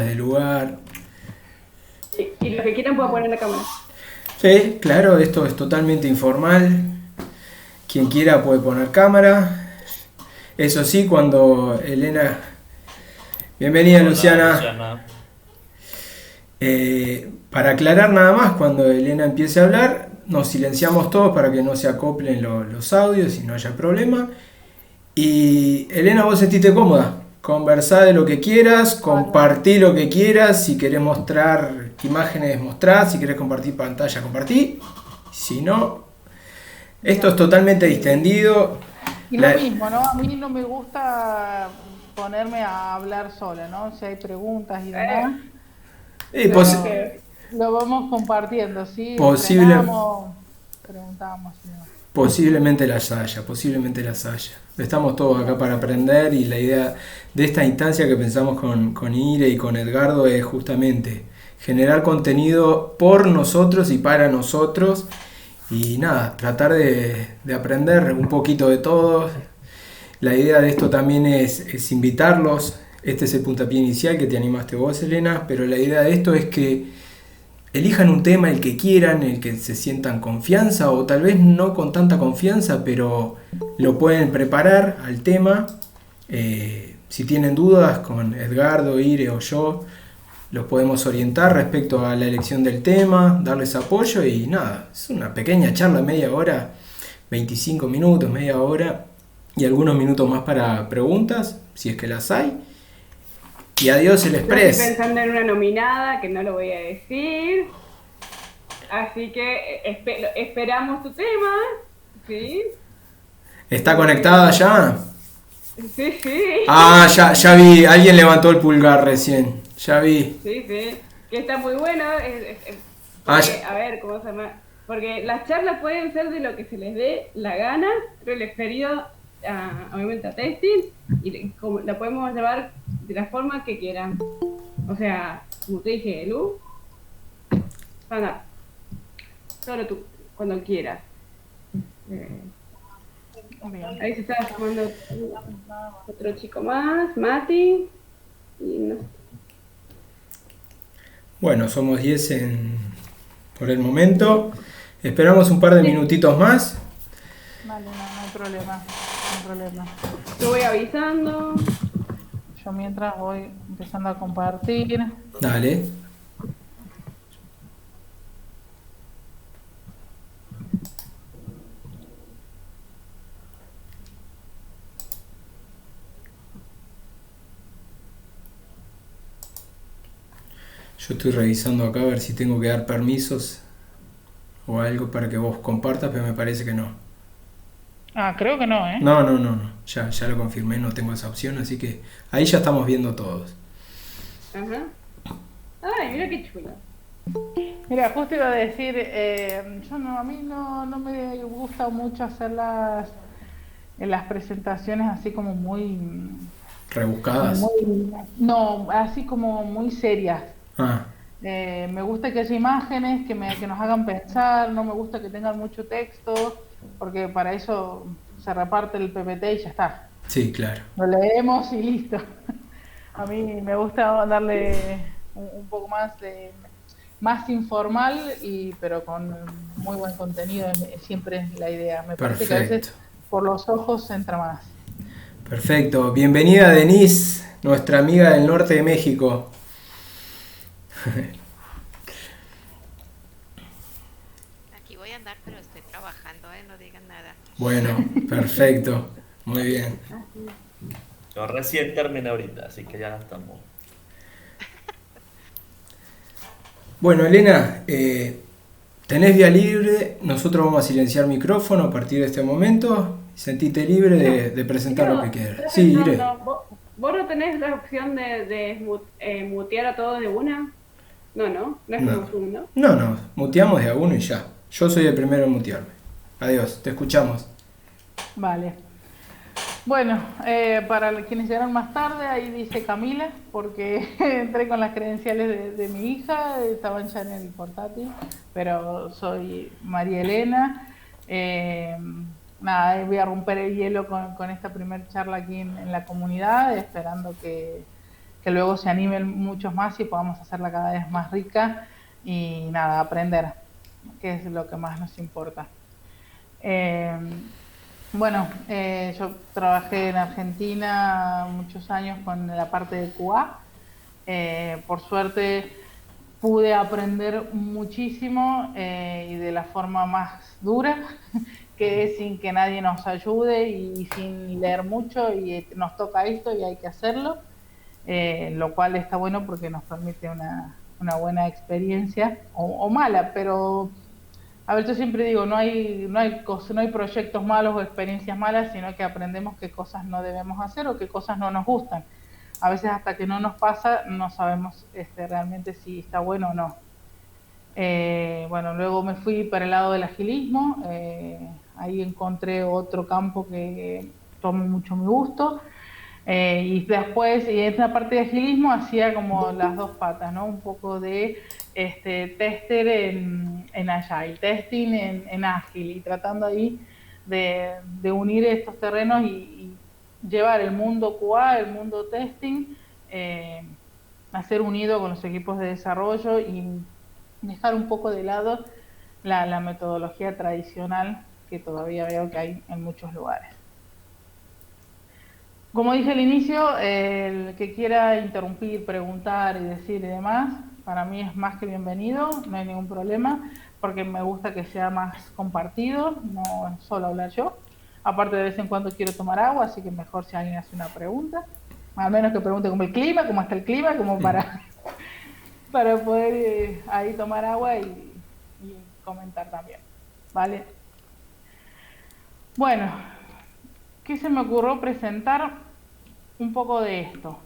del lugar. Y los que quieran pueden poner la cámara. Sí, claro, esto es totalmente informal. Quien quiera puede poner cámara. Eso sí, cuando Elena... Bienvenida Hola, Luciana. Luciana. Para aclarar nada más, cuando Elena empiece a hablar, nos silenciamos todos para que no se acoplen los audios y no haya problema. Y Elena, vos sentite cómoda. Conversá de lo que quieras, Vale. compartí lo que quieras. Si querés mostrar imágenes, mostrá. Si querés compartir pantalla, compartí. Si no, esto es Bien. totalmente Y, distendido. y lo La- mismo, ¿no? A mí no me gusta ponerme a hablar sola, ¿no? Si hay preguntas y Eh, demás, eh, pos- lo vamos compartiendo, ¿sí? posible, Frenamos, preguntamos y demás. posiblemente las haya. Estamos todos acá para aprender y la idea de esta instancia que pensamos con Ire y con Edgardo es justamente generar contenido por nosotros y para nosotros y nada, tratar de aprender un poquito de todos. La idea de esto también es invitarlos. Este es el puntapié inicial que te animaste vos, Elena, pero la idea de esto es que elijan un tema el que quieran, el que se sientan confianza o tal vez no con tanta confianza, pero lo pueden preparar al tema. Si tienen dudas con Edgardo, Ire o yo, los podemos orientar respecto a la elección del tema, darles apoyo y nada, es una pequeña charla, media hora, 25 minutos, media hora y algunos minutos más para preguntas, si es que las hay. Y adiós el Yo estoy express. pensando en una nominada que no lo voy a decir. Así que esperamos tu tema. ¿Sí? ¿Está conectada ya? Sí, sí. Ah, ya vi, alguien levantó el pulgar recién. Ya vi. Sí, sí. Que está muy bueno. Ah, Porque, a ver, ¿cómo se llama? Porque las charlas pueden ser de lo que se les dé la gana, pero referido obviamente a testing y la podemos llevar de la forma que quieran. O sea, como te dije, Lu, anda, solo tú, cuando quieras. Eh, Bien. ahí se está sumando otro chico más, Mati. Y no sé. bueno, somos 10 por el momento. Esperamos un par de Sí, minutitos más. Vale, no hay problema, no hay problema. yo voy avisando. Yo mientras voy empezando a compartir. Dale. Yo estoy revisando acá a ver si tengo que dar permisos o algo para que vos compartas, pero me parece que no. Ah, creo que no, ¿eh? No. Ya lo confirmé, no tengo esa opción, así que ahí ya estamos viendo todos. Ajá. Ay, mira qué chulo. Mira, justo iba a decir, yo no, a mí no me gusta mucho hacer las presentaciones así como Rebuscadas. muy, no, así como muy serias. Ah, Me gusta que haya imágenes que nos hagan pensar, no me gusta que tengan mucho texto, porque para eso se reparte el PPT y ya está. sí, claro. Lo leemos y listo. A mí me gusta darle un poco más informal pero con muy buen contenido, siempre es la idea. Me parece que a veces Perfecto. por los ojos entra más. Perfecto. Bienvenida Denise, nuestra amiga del norte de México. Aquí voy a andar, pero estoy trabajando, no digan nada. Bueno, perfecto. Muy bien. Así. Yo recién terminé ahorita, así que ya estamos. Bueno, Elena, tenés vía libre. Nosotros vamos a silenciar micrófono a partir de este momento. Sentite libre Pero, de presentar lo que pero, quieras. Sí, no, iré. no, vos no tenés la opción de mutear a todos de una. No, no, no es No. como Zoom, ¿no? No, muteamos de a uno y ya. Yo soy el primero en mutearme. Adiós, te escuchamos. Vale. Bueno, para quienes llegaron más tarde, ahí dice Camila, porque entré con las credenciales de mi hija, estaban ya en el portátil, pero soy María Elena. Eh, Nada, voy a romper el hielo con esta primera charla aquí en la comunidad, esperando que luego se animen muchos más y podamos hacerla cada vez más rica y nada, aprender, que es lo que más nos importa. Bueno, yo trabajé en Argentina muchos años con la parte de QA. Por suerte pude aprender muchísimo y de la forma más dura, que es sin que nadie nos ayude y sin leer mucho y nos toca esto y hay que hacerlo, lo cual está bueno porque nos permite una buena experiencia o mala, pero a ver, yo siempre digo, no hay proyectos malos o experiencias malas, sino que aprendemos qué cosas no debemos hacer o qué cosas no nos gustan. A veces hasta que no nos pasa no sabemos realmente si está bueno o no. Bueno, luego me fui para el lado del agilismo, ahí encontré otro campo que tomó mucho mi gusto. Y después, y en esta parte de agilismo hacía como las dos patas, ¿no? Un poco de tester en Agile, testing en Ágil, y tratando ahí de unir estos terrenos y llevar el mundo QA, el mundo testing, a ser unido con los equipos de desarrollo y dejar un poco de lado la metodología tradicional que todavía veo que hay en muchos lugares. Como dije al inicio, el que quiera interrumpir, preguntar y decir y demás, para mí es más que bienvenido, no hay ningún problema, porque me gusta que sea más compartido, no solo hablar yo. Aparte, de vez en cuando quiero tomar agua, así que mejor si alguien hace una pregunta, al menos que pregunte cómo está el clima, como para poder ahí tomar agua y comentar también, ¿vale? Bueno, ¿qué se me ocurrió presentar? Un poco de esto.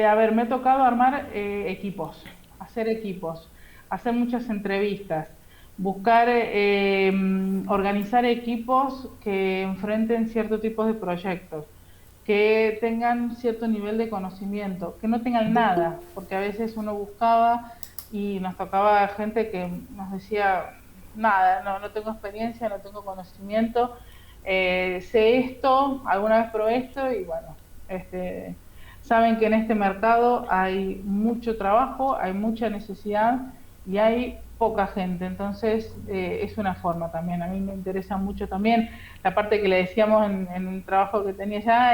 A ver, me ha tocado armar equipos, hacer muchas entrevistas, buscar, organizar equipos que enfrenten cierto tipo de proyectos, que tengan cierto nivel de conocimiento, que no tengan nada, porque a veces uno buscaba y nos tocaba gente que nos decía, nada, no tengo experiencia, no tengo conocimiento, sé esto, alguna vez probé esto y bueno, saben que en este mercado hay mucho trabajo, hay mucha necesidad y hay poca gente, entonces es una forma también. A mí me interesa mucho también la parte que le decíamos en el trabajo que tenía ya,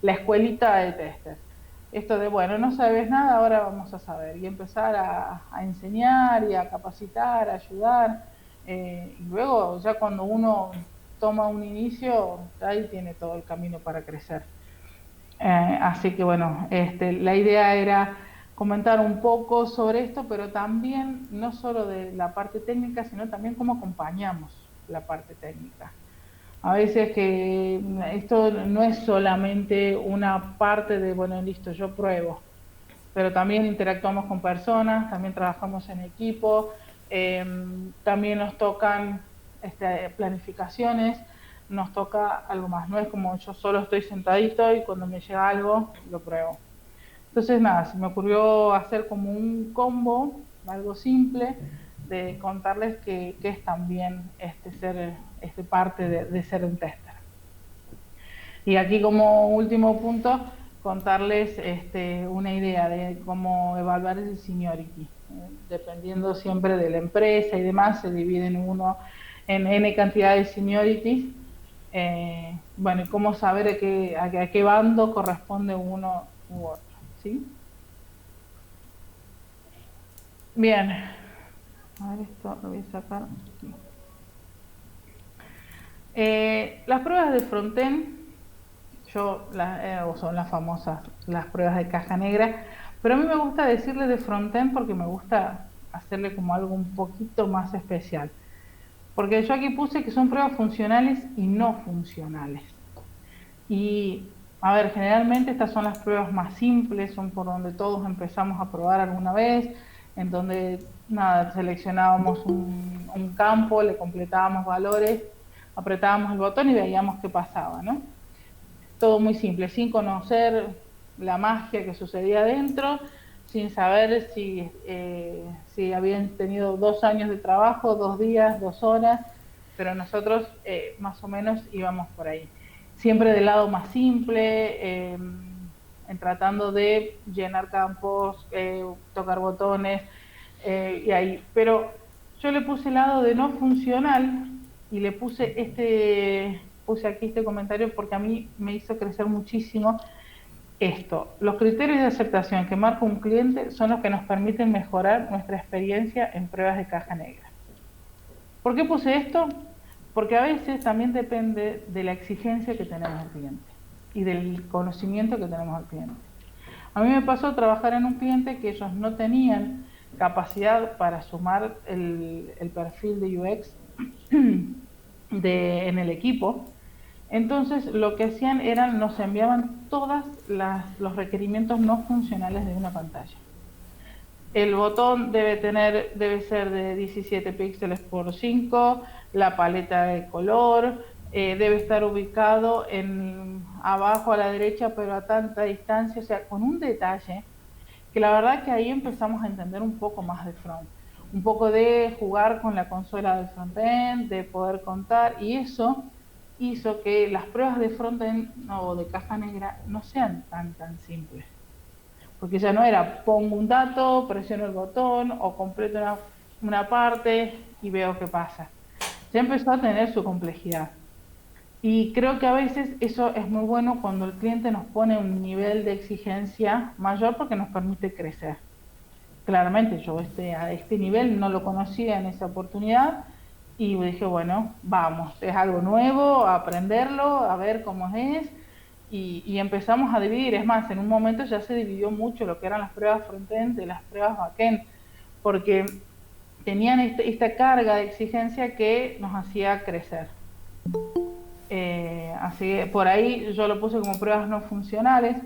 la escuelita de tester. Esto de, bueno, no sabes nada, ahora vamos a saber, y empezar a enseñar y a capacitar, a ayudar, y luego ya cuando uno toma un inicio, ahí tiene todo el camino para crecer. Así que bueno, la idea era comentar un poco sobre esto, pero también no solo de la parte técnica, sino también cómo acompañamos la parte técnica. A veces que esto no es solamente una parte de, bueno, listo, yo pruebo, pero también interactuamos con personas, también trabajamos en equipo, también nos tocan planificaciones, nos toca algo más, no es como yo solo estoy sentadito y cuando me llega algo lo pruebo. Entonces nada, se me ocurrió hacer como un combo, algo simple, de contarles que es también ser parte de ser un tester. Y aquí como último punto, contarles una idea de cómo evaluar el seniority. Dependiendo siempre de la empresa y demás, se dividen uno en N cantidad de seniorities. Bueno, y cómo saber a qué bando corresponde uno u otro, ¿sí? Bien. A ver, esto lo voy a sacar aquí. Las pruebas de frontend, son las famosas, las pruebas de caja negra, pero a mí me gusta decirle de frontend porque me gusta hacerle como algo un poquito más especial. Porque yo aquí puse que son pruebas funcionales y no funcionales. Y, a ver, generalmente estas son las pruebas más simples, son por donde todos empezamos a probar alguna vez, en donde, nada, seleccionábamos un campo, le completábamos valores, apretábamos el botón y veíamos qué pasaba, ¿no? Todo muy simple, sin conocer la magia que sucedía adentro, sin saber si habían tenido 2 años de trabajo, 2 días, 2 horas, pero nosotros más o menos íbamos por ahí. siempre del lado más simple, en tratando de llenar campos, tocar botones, y ahí. Pero yo le puse el lado de no funcional y le puse aquí este comentario porque a mí me hizo crecer muchísimo esto. Los criterios de aceptación que marca un cliente son los que nos permiten mejorar nuestra experiencia en pruebas de caja negra. ¿Por qué puse esto? Porque a veces también depende de la exigencia que tenemos al cliente y del conocimiento que tenemos al cliente. A mí me pasó trabajar en un cliente que ellos no tenían capacidad para sumar el perfil de UX en el equipo. Entonces lo que hacían era, nos enviaban todos los requerimientos no funcionales de una pantalla. El botón debe ser de 17 píxeles por 5, la paleta de color, debe estar ubicado abajo a la derecha, pero a tanta distancia, o sea, con un detalle que la verdad que ahí empezamos a entender un poco más de front, un poco de jugar con la consola del frontend, de poder contar, y eso hizo que las pruebas de frontend o de caja negra no sean tan simples. Porque ya no era pongo un dato, presiono el botón o completo una parte y veo qué pasa. Ya empezó a tener su complejidad. Y creo que a veces eso es muy bueno cuando el cliente nos pone un nivel de exigencia mayor porque nos permite crecer. Claramente yo a este nivel no lo conocía en esa oportunidad y dije, bueno, vamos, es algo nuevo, a aprenderlo, a ver cómo es. Y empezamos a dividir, es más, en un momento ya se dividió mucho lo que eran las pruebas frontend de las pruebas backend, porque tenían esta carga de exigencia que nos hacía crecer. Así que por ahí yo lo puse como pruebas no funcionales,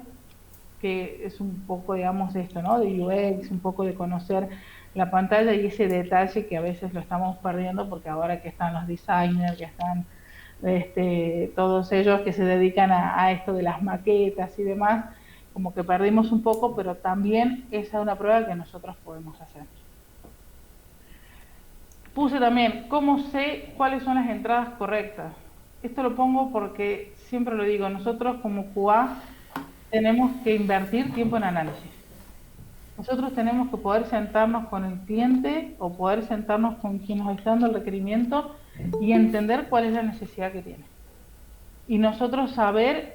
que es un poco, digamos, esto, ¿no? De UX, un poco de conocer la pantalla y ese detalle que a veces lo estamos perdiendo porque ahora que están los designers, que están todos ellos que se dedican a esto de las maquetas y demás, como que perdimos un poco, pero también esa es una prueba que nosotros podemos hacer. Puse también, ¿cómo sé cuáles son las entradas correctas? Esto lo pongo porque siempre lo digo, nosotros como QA tenemos que invertir tiempo en análisis. Nosotros tenemos que poder sentarnos con el cliente o poder sentarnos con quien nos está dando el requerimiento y entender cuál es la necesidad que tiene. Y nosotros saber,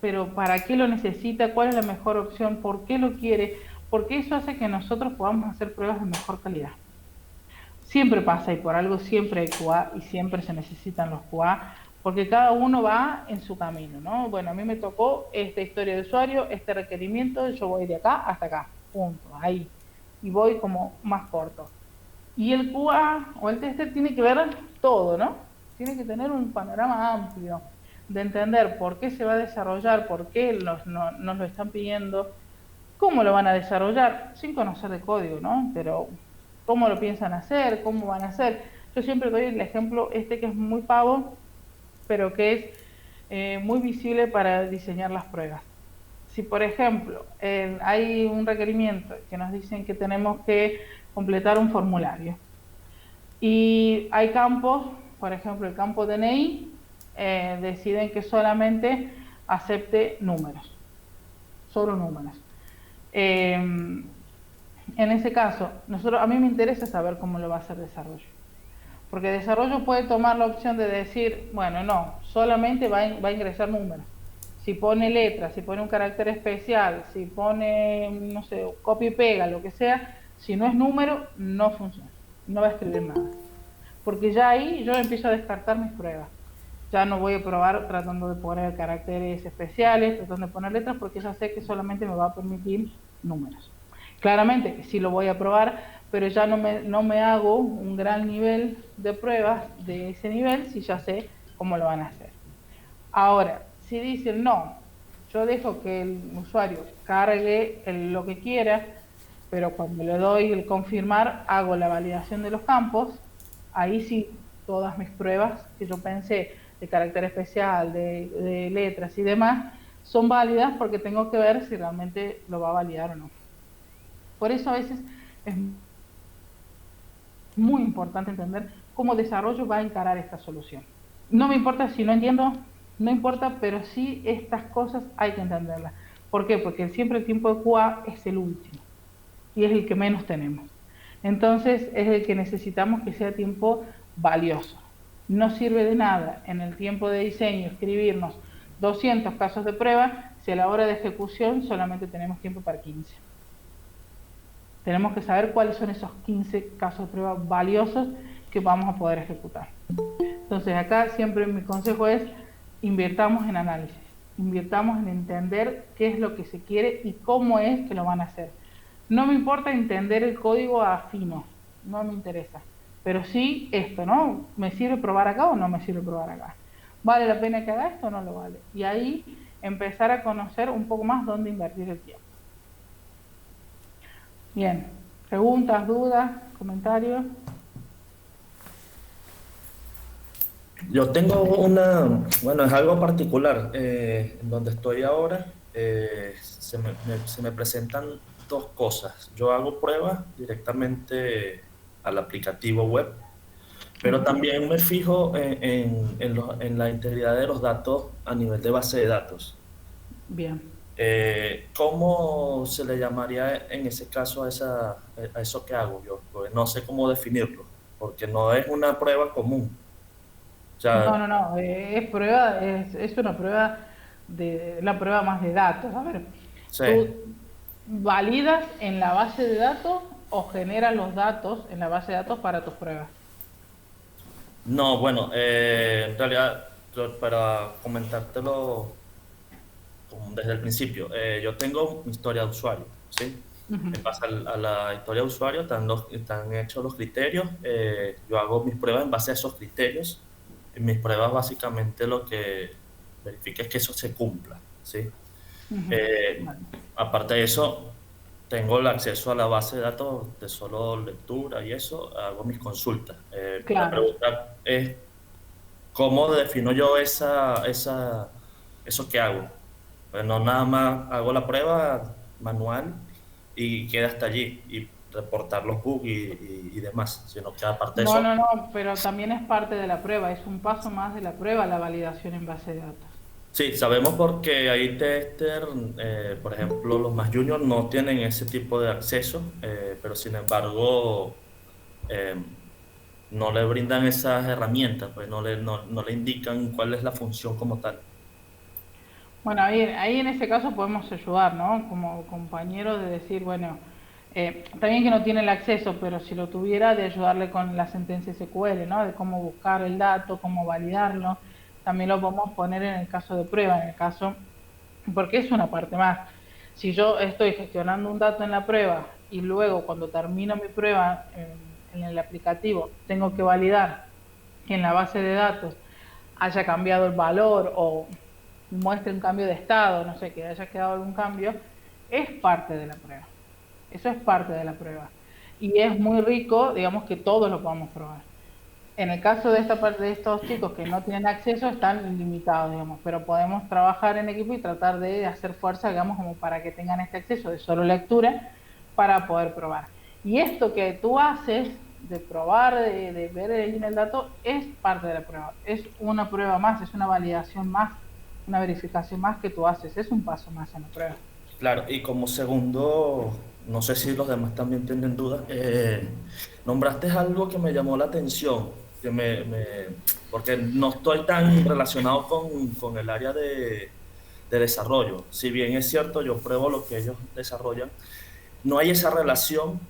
pero para qué lo necesita, cuál es la mejor opción, por qué lo quiere, porque eso hace que nosotros podamos hacer pruebas de mejor calidad. Siempre pasa y por algo siempre hay QA y siempre se necesitan los QA, porque cada uno va en su camino, ¿no? Bueno, a mí me tocó esta historia de usuario, este requerimiento, yo voy de acá hasta acá, punto, ahí. Y voy como más corto. Y el QA o el tester tiene que ver todo, ¿no? Tiene que tener un panorama amplio de entender por qué se va a desarrollar, por qué nos lo están pidiendo, cómo lo van a desarrollar, sin conocer de código, ¿no? Pero cómo lo piensan hacer, cómo van a hacer. Yo siempre doy el ejemplo que es muy pavo, pero que es muy visible para diseñar las pruebas. Si, por ejemplo, hay un requerimiento que nos dicen que tenemos que completar un formulario y hay campos, por ejemplo, el campo DNI, deciden que solamente acepte números, solo números. En ese caso, a mí me interesa saber cómo lo va a hacer desarrollo. Porque desarrollo puede tomar la opción de decir, bueno, no, solamente va a ingresar números. Si pone letras, si pone un carácter especial, si pone, no sé, copia y pega, lo que sea, si no es número, no funciona, no va a escribir nada. Porque ya ahí yo empiezo a descartar mis pruebas. Ya no voy a probar tratando de poner caracteres especiales, tratando de poner letras, porque ya sé que solamente me va a permitir números. Claramente que sí lo voy a probar, pero ya no me hago un gran nivel de pruebas de ese nivel si ya sé cómo lo van a hacer. Ahora, si dicen no, yo dejo que el usuario cargue lo que quiera, pero cuando le doy el confirmar, hago la validación de los campos, ahí sí todas mis pruebas que yo pensé de carácter especial, de letras y demás, son válidas porque tengo que ver si realmente lo va a validar o no. Por eso a veces es muy importante entender cómo desarrollo va a encarar esta solución. No me importa si no entiendo, no importa, pero sí estas cosas hay que entenderlas. ¿Por qué? Porque siempre el tiempo de QA es el último y es el que menos tenemos. Entonces es el que necesitamos que sea tiempo valioso. No sirve de nada en el tiempo de diseño escribirnos 200 casos de prueba si a la hora de ejecución solamente tenemos tiempo para 15. Tenemos que saber cuáles son esos 15 casos de prueba valiosos que vamos a poder ejecutar. Entonces acá siempre mi consejo es invirtamos en análisis, invirtamos en entender qué es lo que se quiere y cómo es que lo van a hacer. No me importa entender el código afino, no me interesa, pero sí esto, ¿no? ¿Me sirve probar acá o no me sirve probar acá? ¿Vale la pena que haga esto o no lo vale? Y ahí empezar a conocer un poco más dónde invertir el tiempo. Bien, preguntas, dudas, comentarios. Yo tengo una, bueno, es algo particular. En donde estoy ahora, se me presentan dos cosas. Yo hago pruebas directamente al aplicativo web, pero también me fijo en la integridad de los datos a nivel de base de datos. Bien. ¿Cómo se le llamaría en ese caso a eso que hago yo? Porque no sé cómo definirlo, porque no es una prueba común. O sea, No, es prueba, es una prueba la prueba más de datos. A ver, sí. ¿tú validas en la base de datos o generas los datos en la base de datos para tus pruebas? No, bueno, en realidad, para comentártelo desde el principio, yo tengo mi historia de usuario, ¿sí? Me pasa a la historia de usuario, están hechos los criterios, yo hago mis pruebas en base a esos criterios, y mis pruebas básicamente lo que verifica es que eso se cumpla, ¿sí? Vale. Aparte de eso, tengo el acceso a la base de datos de solo lectura y eso, hago mis consultas. La Claro. pregunta es, ¿cómo defino yo eso que hago? Pues no nada más hago la prueba manual y queda hasta allí, y reportar los bugs y demás, sino que aparte de eso, No, pero también es parte de la prueba, es un paso más de la prueba, la validación en base de datos. sí, sabemos porque hay tester, por ejemplo, los más juniors no tienen ese tipo de acceso, pero sin embargo eh, no le brindan esas herramientas, pues no le indican cuál es la función como tal. Bueno, ahí en ese caso podemos ayudar, ¿no? Como compañero de decir, bueno, también que no tiene el acceso, pero si lo tuviera, de ayudarle con la sentencia SQL, ¿no? De cómo buscar el dato, cómo validarlo. También lo podemos poner en el caso de prueba, en el caso, porque es una parte más. Si yo estoy gestionando un dato en la prueba y luego cuando termino mi prueba en el aplicativo tengo que validar que en la base de datos haya cambiado el valor o muestre un cambio de estado, no sé, que haya quedado algún cambio, es parte de la prueba. Eso es parte de la prueba. Y es muy rico, digamos, que todos lo podamos probar. En el caso de esta parte de estos chicos que no tienen acceso, están limitados, digamos, pero podemos trabajar en equipo y tratar de hacer fuerza, digamos, como para que tengan este acceso de solo lectura para poder probar. Y esto que tú haces de probar, de ver en el dato, es parte de la prueba. Es una prueba más, es una validación más, una verificación más que tú haces. Es un paso más en la prueba. Claro, y como segundo, no sé si los demás también tienen dudas, nombraste algo que me llamó la atención, porque no estoy tan relacionado con el área de desarrollo. Si bien es cierto, yo pruebo lo que ellos desarrollan, no hay esa relación,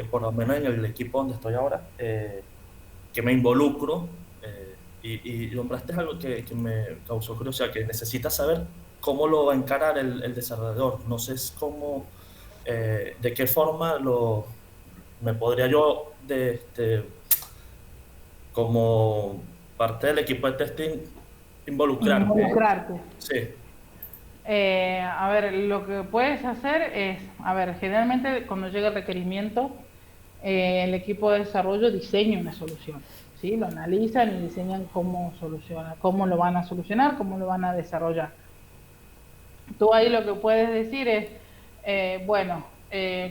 por lo menos en el equipo donde estoy ahora, que me involucro, y nombraste algo que me causó curiosidad, que necesitas saber cómo lo va a encarar el desarrollador. No sé cómo, de qué forma me podría yo, como parte del equipo de testing, involucrarme. Involucrarte. Sí, A ver, lo que puedes hacer es, a ver, generalmente cuando llega el requerimiento, el equipo de desarrollo diseña una solución, ¿sí? Lo analizan y diseñan cómo soluciona, cómo lo van a solucionar, cómo lo van a desarrollar. Tú ahí lo que puedes decir es, bueno,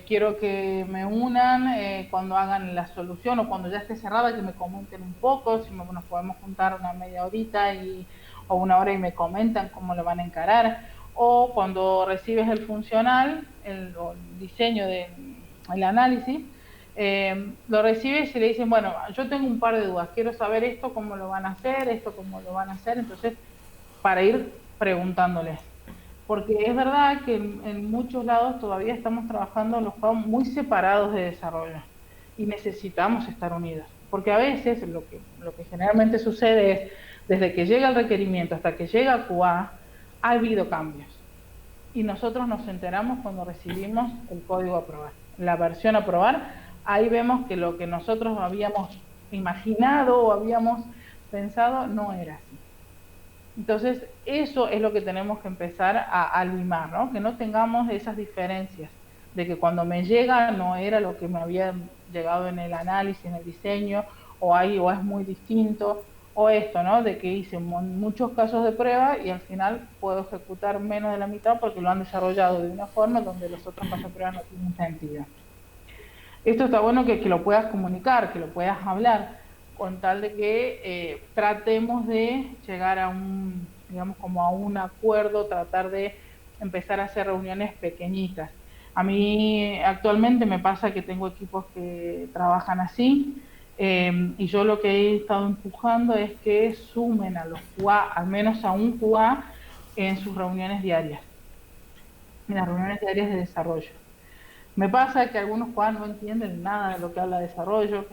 quiero que me unan cuando hagan la solución o cuando ya esté cerrada, que me comenten un poco, si nos podemos juntar una media horita o 1 hora y me comentan cómo lo van a encarar, o cuando recibes el funcional, el diseño del análisis, lo recibes y le dicen, bueno, yo tengo un par de dudas, quiero saber esto, cómo lo van a hacer, esto, cómo lo van a hacer, entonces, para ir preguntándoles. Porque es verdad que en muchos lados todavía estamos trabajando los juegos muy separados de desarrollo y necesitamos estar unidos. Porque a veces lo que generalmente sucede es, desde que llega el requerimiento hasta que llega a QA, ha habido cambios. Y nosotros nos enteramos cuando recibimos el código a aprobar, la versión a aprobar. Ahí vemos que lo que nosotros habíamos imaginado o habíamos pensado no era así. Entonces, eso es lo que tenemos que empezar a limar, ¿no? Que no tengamos esas diferencias, de que cuando me llega no era lo que me había llegado en el análisis, en el diseño, o es muy distinto, o esto, ¿no? De que hice muchos casos de prueba y al final puedo ejecutar menos de la mitad porque lo han desarrollado de una forma donde los otros casos de prueba no tienen sentido. Esto está bueno que lo puedas comunicar, que lo puedas hablar, con tal de que tratemos de llegar a digamos, como a un acuerdo, tratar de empezar a hacer reuniones pequeñitas. A mí actualmente me pasa que tengo equipos que trabajan así, y yo lo que he estado empujando es que sumen a los QA, al menos a un QA, en sus reuniones diarias, en las reuniones diarias de desarrollo. Me pasa que algunos QA no entienden nada de lo que habla de desarrollo.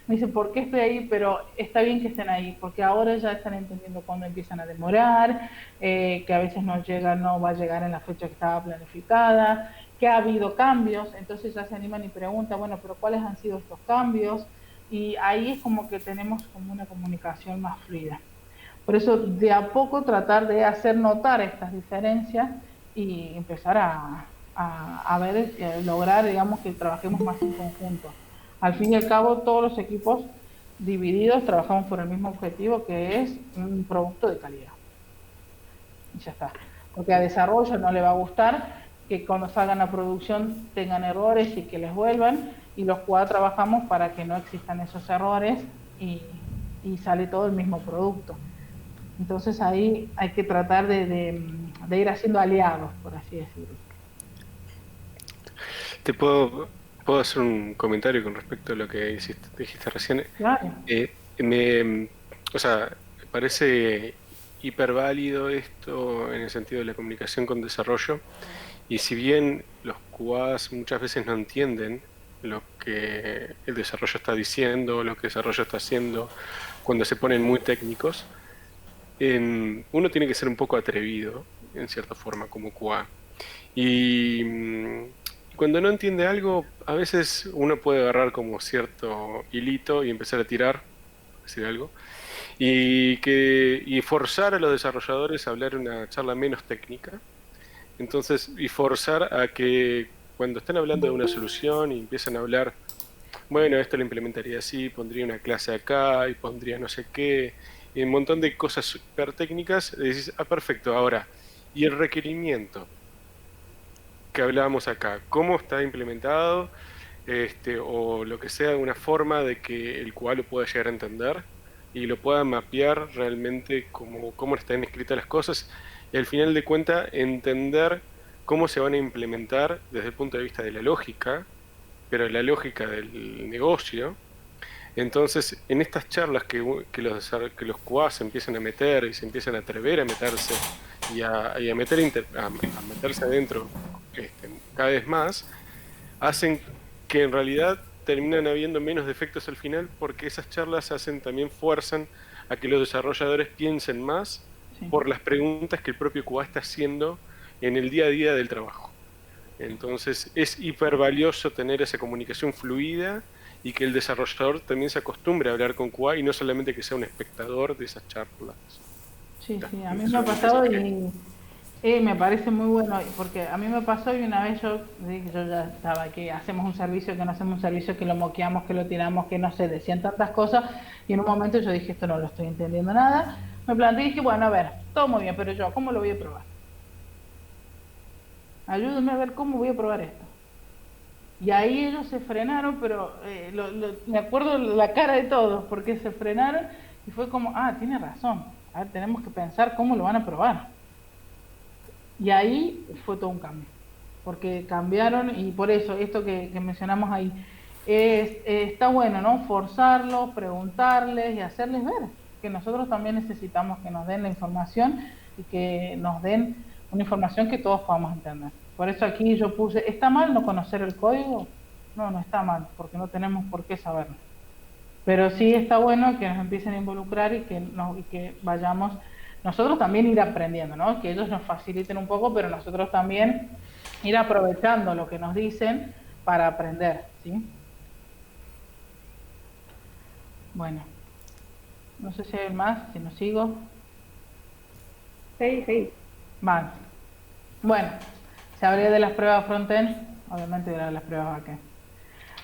Me dicen, ¿por qué estoy ahí? Pero está bien que estén ahí, porque ahora ya están entendiendo cuándo empiezan a demorar, que a veces no va a llegar en la fecha que estaba planificada, que ha habido cambios, entonces ya se animan y preguntan, bueno, pero ¿cuáles han sido estos cambios? Y ahí es como que tenemos como una comunicación más fluida. Por eso, de a poco tratar de hacer notar estas diferencias y empezar a ver, lograr, digamos, que trabajemos más en conjunto. Al fin y al cabo, todos los equipos divididos trabajamos por el mismo objetivo, que es un producto de calidad. Y ya está. Porque a desarrollo no le va a gustar que cuando salgan a producción tengan errores y que les vuelvan, y los QA trabajamos para que no existan esos errores y sale todo el mismo producto. Entonces ahí hay que tratar de ir haciendo aliados, por así decirlo. ¿Puedo hacer un comentario con respecto a lo que dijiste recién? Claro. O sea, me parece hiperválido esto en el sentido de la comunicación con desarrollo, y si bien los QAs muchas veces no entienden lo que el desarrollo está diciendo, lo que el desarrollo está haciendo, cuando se ponen muy técnicos, uno tiene que ser un poco atrevido, en cierta forma, como QA. Y cuando no entiende algo, a veces uno puede agarrar como cierto hilito y empezar a tirar, decir algo, y forzar a los desarrolladores a hablar una charla menos técnica. Entonces, y forzar a que cuando están hablando de una solución y empiezan a hablar, bueno, esto lo implementaría así, pondría una clase acá y pondría no sé qué, y un montón de cosas súper técnicas, decís, perfecto, ahora, ¿y el requerimiento que hablábamos acá? ¿Cómo está implementado? O lo que sea, una forma de que el QA lo pueda llegar a entender y lo pueda mapear realmente cómo están escritas las cosas, y al final de cuentas entender cómo se van a implementar desde el punto de vista de la lógica, pero la lógica del negocio. Entonces, en estas charlas que los QA se empiezan a meter y se empiezan a atrever a meterse y a meterse adentro cada vez más, hacen que en realidad terminan habiendo menos defectos al final, porque esas charlas también fuerzan a que los desarrolladores piensen más por las preguntas que el propio QA está haciendo en el día a día del trabajo. Entonces es hiper valioso tener esa comunicación fluida y que el desarrollador también se acostumbre a hablar con QA y no solamente que sea un espectador de esas charlas. Sí, a mí me ha pasado y me parece muy bueno, porque a mí me pasó y una vez yo ya estaba que hacemos un servicio, que no hacemos un servicio, que lo moqueamos, que lo tiramos, que no sé, decían tantas cosas, y en un momento yo dije, esto no lo estoy entendiendo nada, me planteé y dije, bueno, a ver, todo muy bien, pero yo, ¿cómo lo voy a probar? Ayúdenme a ver cómo voy a probar esto. Y ahí ellos se frenaron, pero me acuerdo la cara de todos, porque se frenaron y fue como, tiene razón. A ver, tenemos que pensar cómo lo van a probar. Y ahí fue todo un cambio, porque cambiaron, y por eso esto que mencionamos ahí, está bueno, ¿no? Forzarlos, preguntarles y hacerles ver que nosotros también necesitamos que nos den la información y que nos den una información que todos podamos entender. Por eso aquí yo puse, ¿está mal no conocer el código? No, no está mal, porque no tenemos por qué saberlo. Pero sí está bueno que nos empiecen a involucrar y que vayamos, nosotros también ir aprendiendo, ¿no? Que ellos nos faciliten un poco, pero nosotros también ir aprovechando lo que nos dicen para aprender, ¿sí? Bueno, no sé si hay más, si no sigo. Sí. Vale. Bueno, se habría de las pruebas frontend, obviamente de las pruebas backend.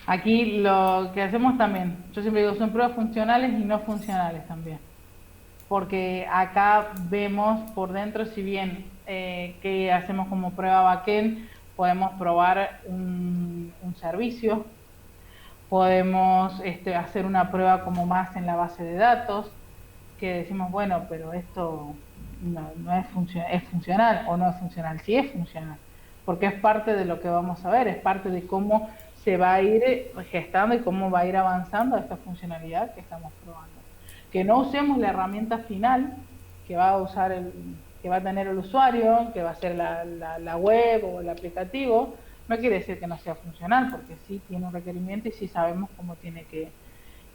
Aquí lo que hacemos también, yo siempre digo, son pruebas funcionales y no funcionales también. Porque acá vemos por dentro, si bien que hacemos como prueba backend, podemos probar un servicio, podemos hacer una prueba como más en la base de datos, que decimos, bueno, pero esto no es funcional o no es funcional. Sí es funcional, porque es parte de lo que vamos a ver, es parte de cómo se va a ir gestando y cómo va a ir avanzando esta funcionalidad que estamos probando. Que no usemos la herramienta final que va a tener el usuario, que va a ser la web o el aplicativo, no quiere decir que no sea funcional, porque sí tiene un requerimiento y sí sabemos cómo tiene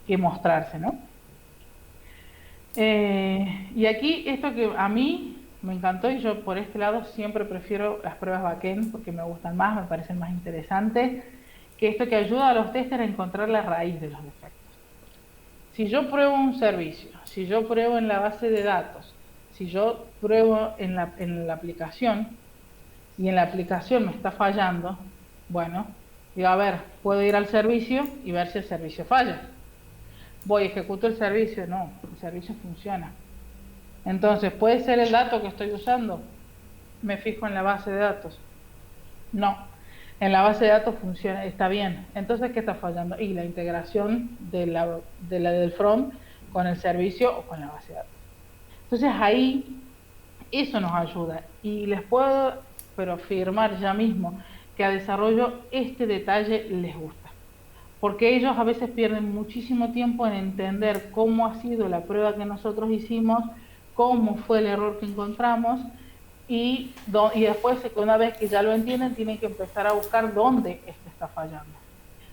que mostrarse, ¿no? Y aquí esto que a mí me encantó, y yo por este lado siempre prefiero las pruebas backend porque me gustan más, me parecen más interesantes, que esto que ayuda a los testers a encontrar la raíz de los defectos. Si yo pruebo un servicio, si yo pruebo en la base de datos, si yo pruebo en la aplicación y en la aplicación me está fallando, bueno, digo, a ver, puedo ir al servicio y ver si el servicio falla. Voy, ejecuto el servicio, no, el servicio funciona. Entonces, ¿puede ser el dato que estoy usando? Me fijo en la base de datos. No, en la base de datos funciona, está bien. Entonces, ¿qué está fallando? Y la integración del front con el servicio o con la base de datos. Entonces, ahí, eso nos ayuda. Y les puedo, pero afirmar ya mismo, que a desarrollo este detalle les gusta. Porque ellos a veces pierden muchísimo tiempo en entender cómo ha sido la prueba que nosotros hicimos, cómo fue el error que encontramos, y después, una vez que ya lo entienden, tienen que empezar a buscar dónde esto está fallando.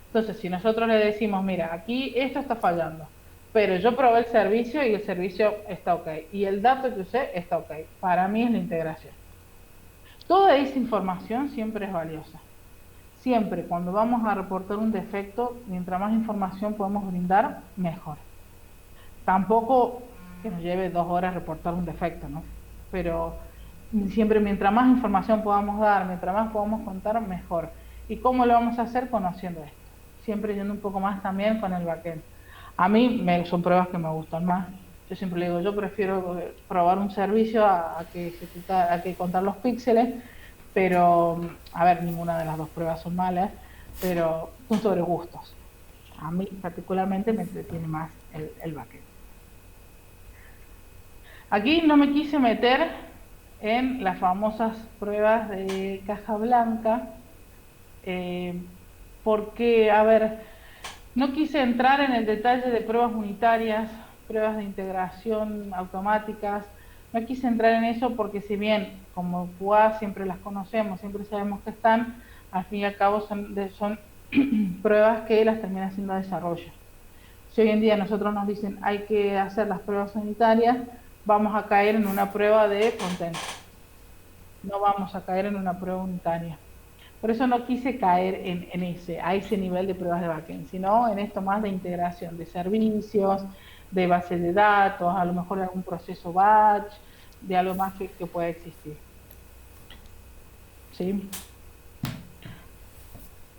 Entonces, si nosotros le decimos, mira, aquí esto está fallando, pero yo probé el servicio y el servicio está ok, y el dato que usé está ok, para mí es la integración. Toda esa información siempre es valiosa. Siempre, cuando vamos a reportar un defecto, mientras más información podemos brindar, mejor. Tampoco que nos lleve 2 horas reportar un defecto, ¿no? Pero siempre, mientras más información podamos dar, mientras más podamos contar, mejor. ¿Y cómo lo vamos a hacer? Conociendo esto. Siempre yendo un poco más también con el backend. A mí son pruebas que me gustan más. Yo siempre le digo, yo prefiero probar un servicio a que contar los píxeles, pero, a ver, ninguna de las dos pruebas son malas, pero son sobre gustos. A mí particularmente me entretiene más el backend. Aquí no me quise meter en las famosas pruebas de caja blanca, porque, a ver, no quise entrar en el detalle de pruebas unitarias, pruebas de integración automáticas. No quise entrar en eso porque, si bien como QA siempre las conocemos, siempre sabemos que están, al fin y al cabo son pruebas que las termina haciendo desarrollo. Si hoy en día nosotros nos dicen hay que hacer las pruebas unitarias, vamos a caer en una prueba de frontend. No vamos a caer en una prueba unitaria. Por eso no quise caer a ese nivel de pruebas de backend, sino en esto más de integración de servicios, de base de datos, a lo mejor algún proceso batch, de algo más que pueda existir. ¿Sí?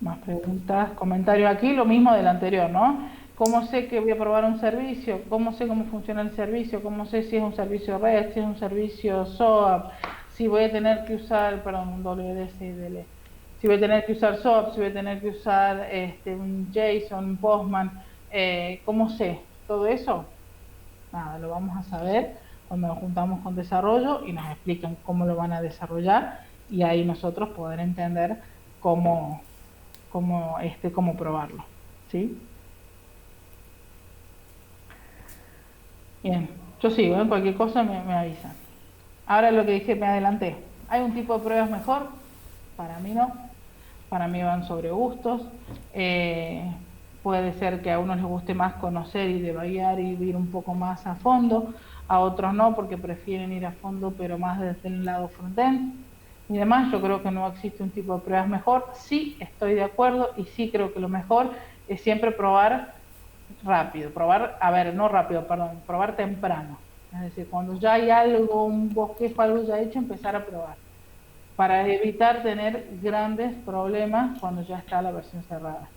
Más preguntas, comentarios aquí, lo mismo del anterior, ¿no? ¿Cómo sé que voy a probar un servicio? ¿Cómo sé cómo funciona el servicio? ¿Cómo sé si es un servicio REST, si es un servicio SOAP? Si voy a tener que usar, un WSDL. Si voy a tener que usar SOAP, si voy a tener que usar un JSON, un Postman. ¿Cómo sé? Todo eso, nada, lo vamos a saber cuando nos juntamos con desarrollo y nos explican cómo lo van a desarrollar, y ahí nosotros poder entender cómo probarlo, ¿sí? Bien, yo sigo, ¿eh? Cualquier cosa me avisan. Ahora lo que dije, me adelanté. ¿Hay un tipo de pruebas mejor? Para mí no. Para mí van sobre gustos. Puede ser que a unos les guste más conocer y debatir y ir un poco más a fondo, a otros no, porque prefieren ir a fondo, pero más desde el lado frontend y demás. Yo creo que no existe un tipo de pruebas mejor. Sí estoy de acuerdo y sí creo que lo mejor es siempre probar rápido, probar temprano. Es decir, cuando ya hay algo, un bosquejo, algo ya hecho, empezar a probar, para evitar tener grandes problemas cuando ya está la versión cerrada.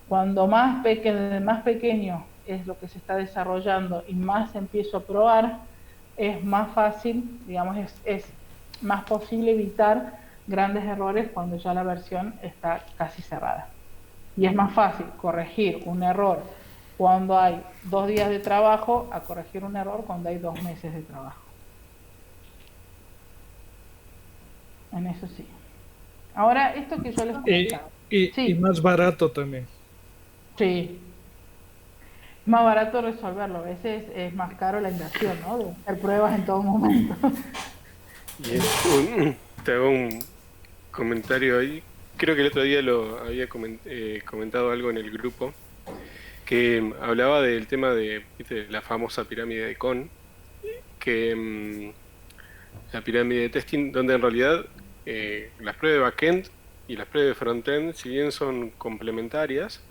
Cuando más pequeño es lo que se está desarrollando y más empiezo a probar, es más fácil, digamos, es más posible evitar grandes errores cuando ya la versión está casi cerrada. Y es más fácil corregir un error cuando hay 2 días de trabajo a corregir un error cuando hay 2 meses de trabajo. En eso sí. Ahora, esto que yo les comentaba. Y más barato también. Sí. Es más barato resolverlo. A veces es más caro la inversión, ¿no? De hacer pruebas en todo momento. Y te hago un comentario ahí. Creo que el otro día lo había comentado algo en el grupo, que hablaba del tema de, ¿viste?, la famosa pirámide de Kohn, que la pirámide de testing, donde en realidad las pruebas de backend y las pruebas de frontend, si bien son complementarias,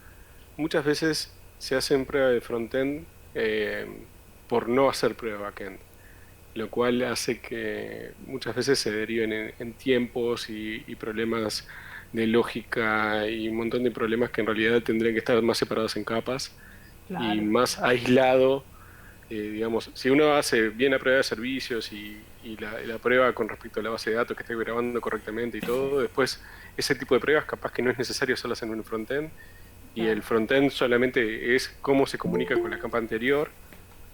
muchas veces se hacen pruebas de frontend por no hacer prueba de backend, lo cual hace que muchas veces se deriven en tiempos y problemas de lógica y un montón de problemas que en realidad tendrían que estar más separados en capas. Claro. Y más aislado. Digamos, si uno hace bien la prueba de servicios y la prueba con respecto a la base de datos que esté grabando correctamente y todo, después ese tipo de pruebas capaz que no es necesario hacerlas en un frontend, y el frontend solamente es cómo se comunica con la capa anterior,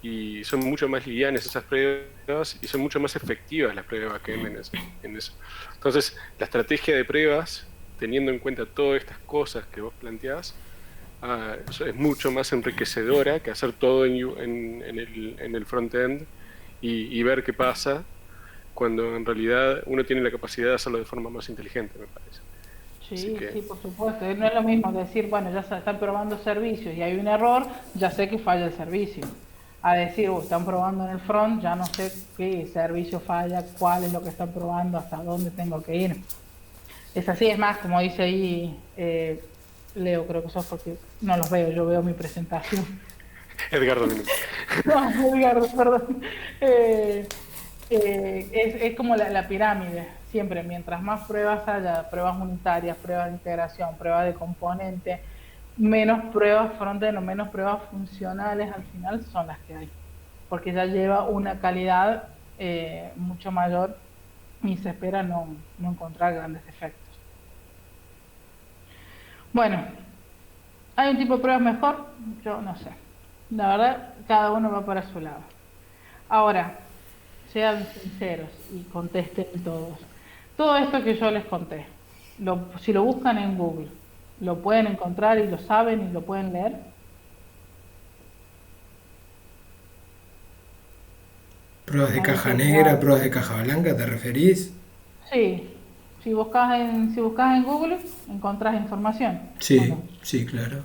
y son mucho más livianas esas pruebas y son mucho más efectivas las pruebas de backend en eso. Entonces, la estrategia de pruebas, teniendo en cuenta todas estas cosas que vos planteás, es mucho más enriquecedora que hacer todo en el front-end y ver qué pasa, cuando en realidad uno tiene la capacidad de hacerlo de forma más inteligente, me parece. Sí, sí, por supuesto. No es lo mismo decir, bueno, ya están probando servicios y hay un error, ya sé que falla el servicio. A decir, están probando en el front, ya no sé qué servicio falla, cuál es lo que están probando, hasta dónde tengo que ir. Es así, es más, como dice ahí Leo, creo que sos, porque no los veo, yo veo mi presentación. Edgardo. No, Edgardo, perdón. Es como la pirámide, siempre, mientras más pruebas haya, pruebas unitarias, pruebas de integración, pruebas de componente, menos pruebas frontend o menos pruebas funcionales al final son las que hay, porque ya lleva una calidad mucho mayor y se espera no encontrar grandes defectos. Bueno, ¿hay un tipo de pruebas mejor? Yo no sé. La verdad, cada uno va para su lado. Ahora, sean sinceros y contesten todos. Todo esto que yo les conté, si lo buscan en Google, ¿lo pueden encontrar y lo saben y lo pueden leer? ¿Pruebas de caja negra, pruebas de caja blanca, te referís? Sí. Si buscas en Google, encontrás información. Sí, ¿no? Sí, claro.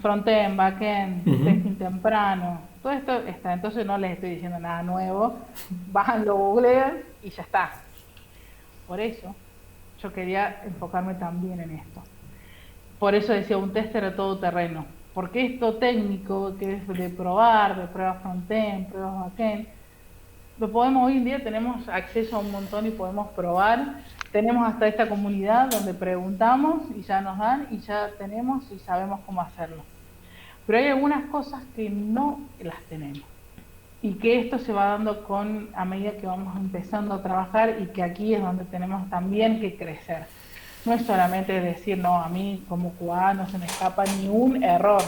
Frontend, backend, testing temprano, todo esto está. Entonces no les estoy diciendo nada nuevo. Bajan, lo googlean y ya está. Por eso yo quería enfocarme también en esto. Por eso decía un tester a todo terreno. Porque esto técnico, que es de probar, de pruebas frontend, pruebas backend, lo podemos, hoy en día tenemos acceso a un montón y podemos probar. Tenemos hasta esta comunidad donde preguntamos y ya nos dan y ya tenemos y sabemos cómo hacerlo. Pero hay algunas cosas que no las tenemos y que esto se va dando a medida que vamos empezando a trabajar, y que aquí es donde tenemos también que crecer. No es solamente decir, no, a mí como QA no se me escapa ni un error.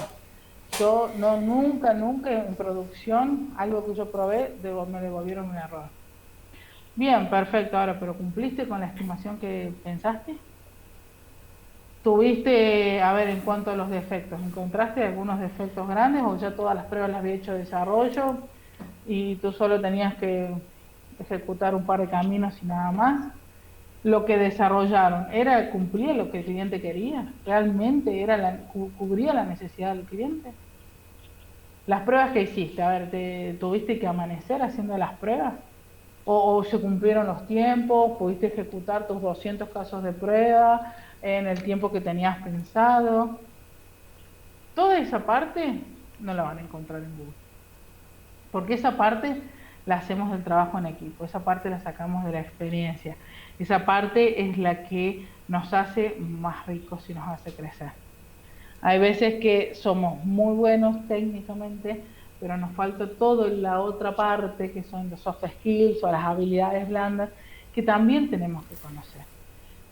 Yo nunca en producción, algo que yo probé, me devolvieron un error. Bien, perfecto. Ahora, ¿pero cumpliste con la estimación que pensaste? ¿Tuviste, a ver, en cuanto a los defectos, encontraste algunos defectos grandes o ya todas las pruebas las había hecho desarrollo y tú solo tenías que ejecutar un par de caminos y nada más? Lo que desarrollaron, ¿cumplía lo que el cliente quería? ¿Realmente cubría la necesidad del cliente? Las pruebas que hiciste, a ver, ¿tuviste que amanecer haciendo las pruebas? ¿O se cumplieron los tiempos? ¿Pudiste ejecutar tus 200 casos de prueba en el tiempo que tenías pensado? Toda esa parte no la van a encontrar en Google. Porque esa parte la hacemos del trabajo en equipo, esa parte la sacamos de la experiencia. Esa parte es la que nos hace más ricos y nos hace crecer. Hay veces que somos muy buenos técnicamente, pero nos falta toda la otra parte, que son los soft skills o las habilidades blandas, que también tenemos que conocer.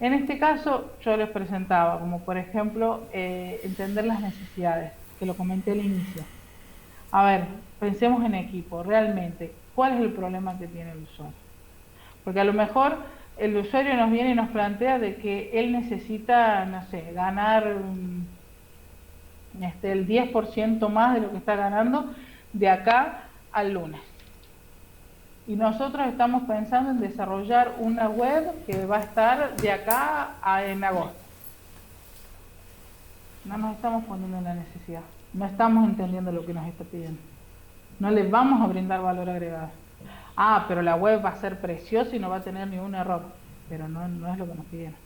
En este caso, yo les presentaba, como por ejemplo, entender las necesidades, que lo comenté al inicio. A ver, pensemos en equipo, realmente, ¿cuál es el problema que tiene el usuario? Porque a lo mejor el usuario nos viene y nos plantea de que él necesita, no sé, ganar el 10% más de lo que está ganando de acá al lunes. Y nosotros estamos pensando en desarrollar una web que va a estar de acá en agosto. No nos estamos poniendo en la necesidad. No estamos entendiendo lo que nos está pidiendo. No les vamos a brindar valor agregado. Ah, pero la web va a ser preciosa y no va a tener ningún error. Pero no es lo que nos pidieron.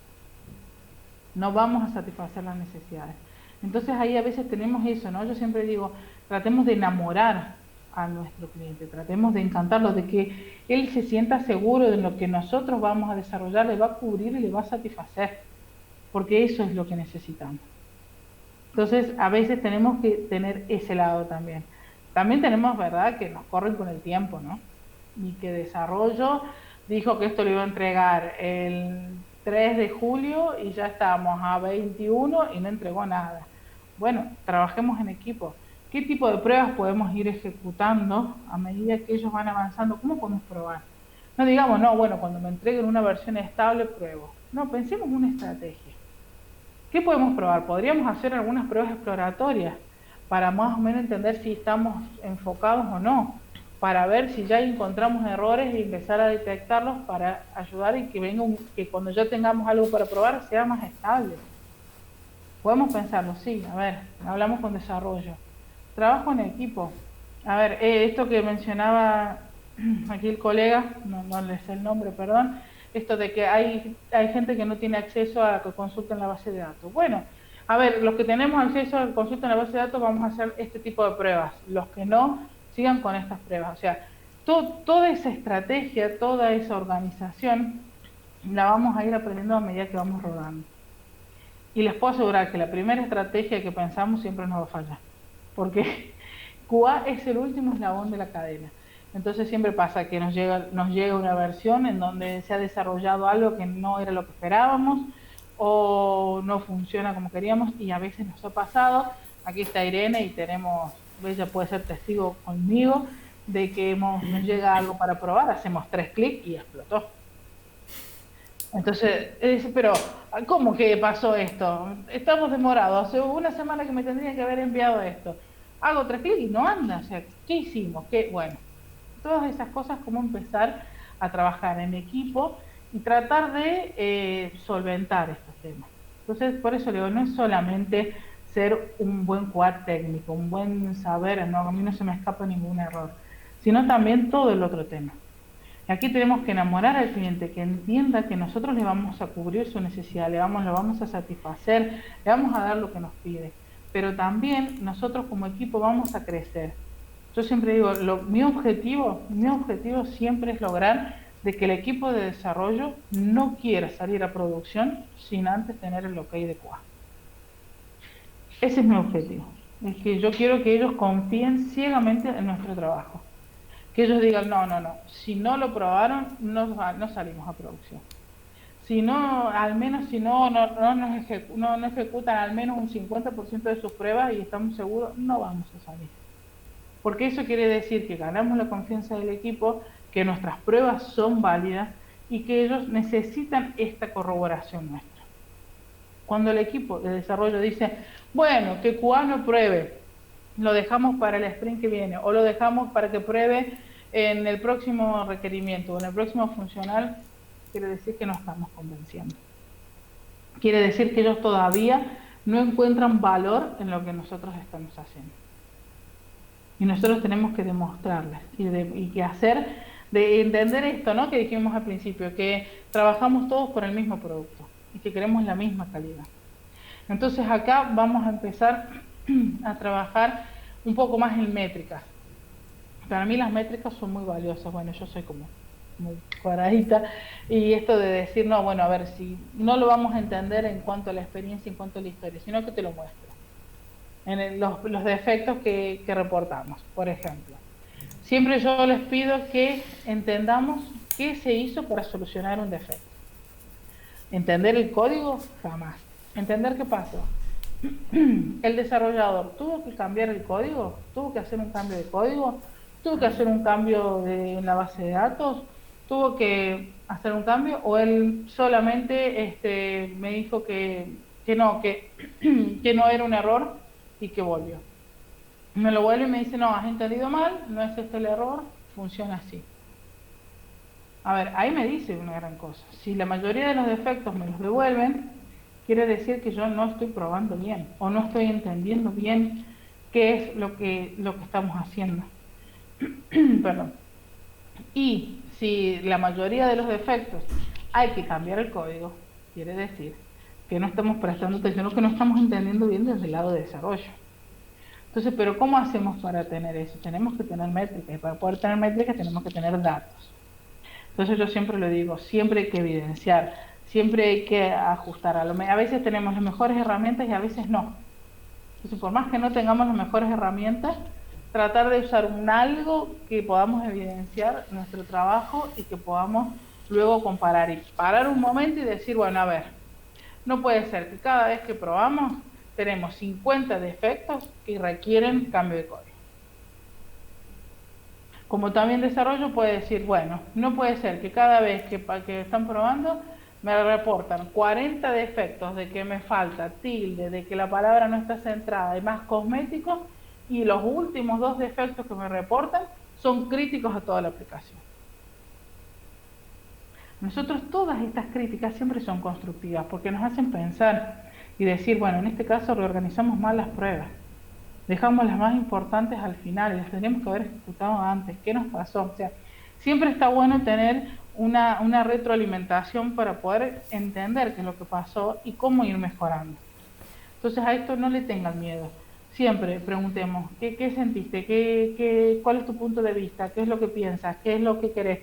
No vamos a satisfacer las necesidades. Entonces ahí a veces tenemos eso, ¿no? Yo siempre digo, tratemos de enamorar a nuestro cliente, tratemos de encantarlo, de que él se sienta seguro de lo que nosotros vamos a desarrollar, le va a cubrir y le va a satisfacer, porque eso es lo que necesitamos. Entonces a veces tenemos que tener ese lado también. También tenemos, ¿verdad?, que nos corren con el tiempo, ¿no? Y que desarrollo dijo que esto lo iba a entregar el 3 de julio y ya estamos a 21 y no entregó nada. Bueno, trabajemos en equipo. ¿Qué tipo de pruebas podemos ir ejecutando a medida que ellos van avanzando? ¿Cómo podemos probar? No digamos, no, bueno, cuando me entreguen una versión estable, pruebo. No, pensemos en una estrategia. ¿Qué podemos probar? Podríamos hacer algunas pruebas exploratorias para más o menos entender si estamos enfocados o no, para ver si ya encontramos errores y empezar a detectarlos para ayudar y que cuando ya tengamos algo para probar sea más estable. Podemos pensarlo, sí, a ver, hablamos con desarrollo. Trabajo en equipo. A ver, esto que mencionaba aquí el colega, no le sé el nombre, perdón, esto de que hay gente que no tiene acceso a que consulten la base de datos. Bueno, a ver, los que tenemos acceso a que consulten la base de datos vamos a hacer este tipo de pruebas. Los que no, sigan con estas pruebas. O sea, toda esa estrategia, toda esa organización, la vamos a ir aprendiendo a medida que vamos rodando. Y les puedo asegurar que la primera estrategia que pensamos siempre nos va a fallar. Porque QA es el último eslabón de la cadena. Entonces siempre pasa que nos llega una versión en donde se ha desarrollado algo que no era lo que esperábamos o no funciona como queríamos y a veces nos ha pasado. Aquí está Irene y tenemos, ella puede ser testigo conmigo de que nos llega algo para probar, hacemos 3 clics y explotó. Entonces, pero ¿cómo que pasó esto? Estamos demorados, hace una semana que me tendrían que haber enviado esto. Hago 3 clics y no anda, o sea, ¿qué hicimos? Bueno, todas esas cosas, cómo empezar a trabajar en equipo y tratar de solventar estos temas. Entonces, por eso digo, no es solamente ser un buen QA técnico, un buen saber, no, a mí no se me escapa ningún error, sino también todo el otro tema. Aquí tenemos que enamorar al cliente, que entienda que nosotros le vamos a cubrir su necesidad, lo vamos a satisfacer, le vamos a dar lo que nos pide. Pero también nosotros como equipo vamos a crecer. Yo siempre digo, mi objetivo siempre es lograr de que el equipo de desarrollo no quiera salir a producción sin antes tener el ok de QA. Ese es mi objetivo. Es que yo quiero que ellos confíen ciegamente en nuestro trabajo. Que ellos digan, no, si no lo probaron, no salimos a producción. Si no, al menos si no ejecutan al menos un 50% de sus pruebas y estamos seguros, no vamos a salir. Porque eso quiere decir que ganamos la confianza del equipo, que nuestras pruebas son válidas y que ellos necesitan esta corroboración nuestra. Cuando el equipo de desarrollo dice, bueno, que QA no pruebe, lo dejamos para el sprint que viene, o lo dejamos para que pruebe en el próximo requerimiento, o en el próximo funcional, quiere decir que no estamos convenciendo. Quiere decir que ellos todavía no encuentran valor en lo que nosotros estamos haciendo. Y nosotros tenemos que demostrarles y que hacer, de entender esto, ¿no? Que dijimos al principio, que trabajamos todos por el mismo producto y que queremos la misma calidad. Entonces acá vamos a empezar a trabajar un poco más en métricas. Para mí las métricas son muy valiosas. Bueno, yo soy como muy cuadradita y esto de decir, no, bueno, a ver, si no lo vamos a entender en cuanto a la experiencia, en cuanto a la historia, sino que te lo muestro. En los defectos que reportamos, por ejemplo. Siempre yo les pido que entendamos qué se hizo para solucionar un defecto. ¿Entender el código? Jamás. ¿Entender qué pasó? El desarrollador tuvo que cambiar el código, tuvo que hacer un cambio de código, tuvo que hacer un cambio en la base de datos, tuvo que hacer un cambio, o él solamente me dijo que no era un error y que volvió. Me lo vuelve y me dice, no, has entendido mal, no es este el error, funciona así. A ver, ahí me dice una gran cosa. Si la mayoría de los defectos me los devuelven, quiere decir que yo no estoy probando bien o no estoy entendiendo bien qué es lo que estamos haciendo. Perdón. Y si la mayoría de los defectos hay que cambiar el código, quiere decir que no estamos prestando atención o que no estamos entendiendo bien desde el lado de desarrollo. Entonces, ¿pero cómo hacemos para tener eso? Tenemos que tener métricas y para poder tener métricas tenemos que tener datos. Entonces yo siempre lo digo, siempre hay que evidenciar, siempre hay que ajustar. A veces tenemos las mejores herramientas y a veces no. Entonces, por más que no tengamos las mejores herramientas, tratar de usar algo que podamos evidenciar nuestro trabajo y que podamos luego comparar y parar un momento y decir, bueno, a ver, no puede ser que cada vez que probamos tenemos 50 defectos que requieren cambio de código. Como también desarrollo puede decir, bueno, no puede ser que cada vez que están probando me reportan 40 defectos de que me falta tilde, de que la palabra no está centrada y más cosméticos, y los últimos 2 defectos que me reportan son críticos a toda la aplicación. Nosotros todas estas críticas siempre son constructivas porque nos hacen pensar y decir, bueno, en este caso reorganizamos mal las pruebas. Dejamos las más importantes al final y las tenemos que haber ejecutado antes. ¿Qué nos pasó? O sea, siempre está bueno tener una retroalimentación para poder entender qué es lo que pasó y cómo ir mejorando. Entonces a esto no le tengan miedo. Siempre preguntemos, ¿qué sentiste? ¿Cuál es tu punto de vista? ¿Qué es lo que piensas? ¿Qué es lo que querés?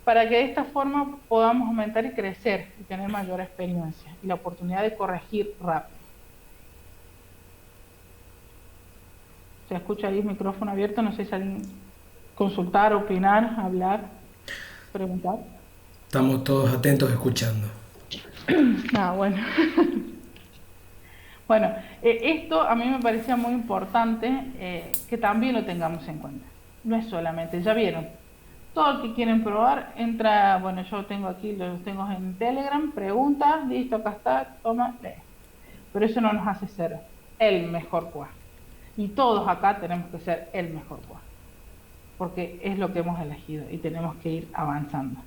Para que de esta forma podamos aumentar y crecer y tener mayor experiencia y la oportunidad de corregir rápido. Se escucha ahí el micrófono abierto, no sé si alguien consultar, opinar, hablar, preguntar. Estamos todos atentos escuchando. Bueno. Bueno, esto a mí me parecía muy importante que también lo tengamos en cuenta. No es solamente, ya vieron, todo el que quieren probar, entra, bueno, yo tengo aquí, los tengo en Telegram, pregunta, listo, acá está, toma, lee. Pero eso no nos hace ser el mejor QA. Y todos acá tenemos que ser el mejor QA. Porque es lo que hemos elegido y tenemos que ir avanzando.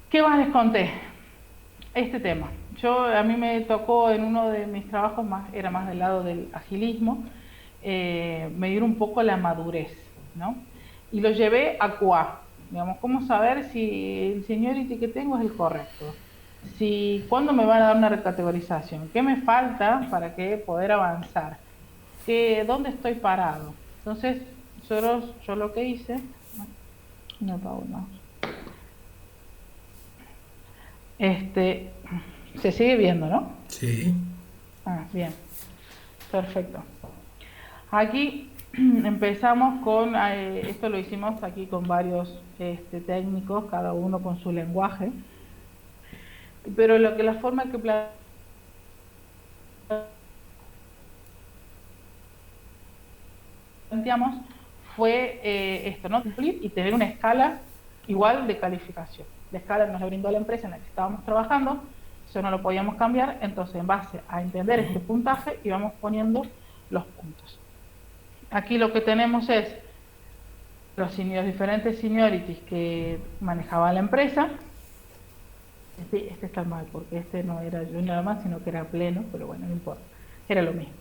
¿Qué más les conté? Este tema. A mí me tocó en uno de mis trabajos, era más del lado del agilismo, medir un poco la madurez, ¿no? Y lo llevé a QA. Digamos, ¿cómo saber si el seniority que tengo es el correcto? ¿Cuándo me van a dar una recategorización? ¿Qué me falta para poder avanzar? ¿Dónde estoy parado? Entonces, yo lo que hice... No apago el mouse. Se sigue viendo, ¿no? Sí. Bien. Perfecto. Aquí empezamos con, esto lo hicimos aquí con varios técnicos, cada uno con su lenguaje. pero la forma que planteamos fue esto, ¿no? Cumplir y tener una escala igual de calificación. La escala nos la brindó la empresa en la que estábamos trabajando, eso no lo podíamos cambiar, entonces en base a entender este puntaje íbamos poniendo los puntos. Aquí lo que tenemos es los diferentes seniorities que manejaba la empresa. Este está mal, porque este no era junior más, sino que era pleno, pero bueno, no importa, era lo mismo.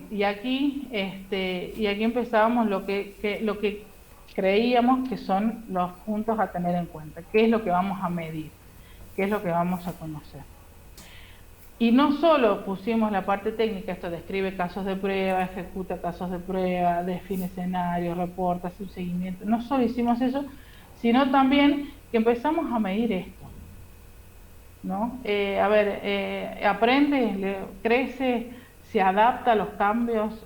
Y aquí empezábamos lo que creíamos que son los puntos a tener en cuenta, qué es lo que vamos a medir, qué es lo que vamos a conocer. Y no solo pusimos la parte técnica, esto describe casos de prueba, ejecuta casos de prueba, define escenarios, reporta, hace un seguimiento, no solo hicimos eso, sino también que empezamos a medir esto, ¿no? Aprende, crece, se adapta a los cambios,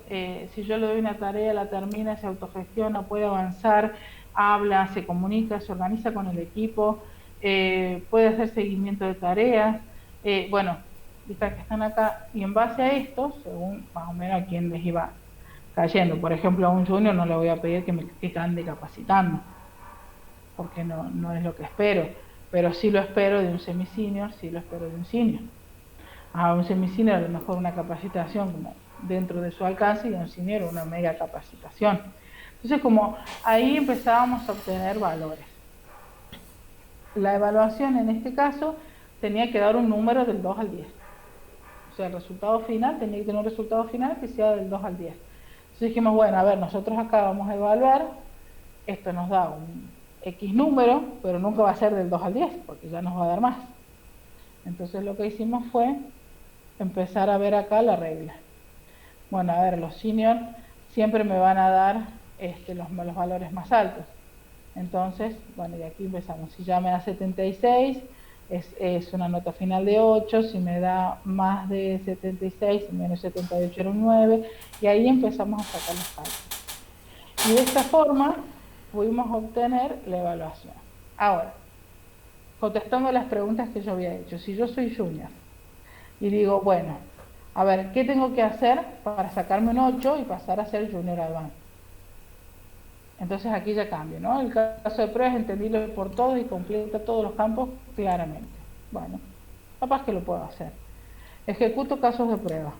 si yo le doy una tarea, la termina, se autogestiona, puede avanzar, habla, se comunica, se organiza con el equipo, puede hacer seguimiento de tareas, bueno, vistas que están acá, y en base a esto, según más o menos a quién les iba cayendo, por ejemplo a un junior no le voy a pedir que ande capacitando, porque no es lo que espero, pero sí lo espero de un semi-senior, sí lo espero de un senior. A un semi-senior a lo mejor una capacitación como dentro de su alcance y a un senior una mega capacitación. Entonces como ahí empezábamos a obtener valores. La evaluación en este caso tenía que dar un número del 2 al 10. O sea, el resultado final tenía que tener un resultado final que sea del 2 al 10. Entonces dijimos, bueno, a ver, nosotros acá vamos a evaluar, esto nos da un X número, pero nunca va a ser del 2 al 10, porque ya nos va a dar más. Entonces lo que hicimos fue empezar a ver acá la regla. Bueno, a ver, los seniors siempre me van a dar los valores más altos. Entonces, bueno, y aquí empezamos. Si ya me da 76, es una nota final de 8. Si me da más de 76, menos 78 era un 9. Y ahí empezamos a sacar los cálculos. Y de esta forma pudimos obtener la evaluación. Ahora, contestando las preguntas que yo había hecho, si yo soy junior y digo, bueno, a ver, ¿qué tengo que hacer para sacarme un 8 y pasar a ser junior advanced? Entonces aquí ya cambio, ¿no? El caso de prueba es entendible por todos y completa todos los campos claramente. Bueno, capaz que lo puedo hacer. Ejecuto casos de prueba.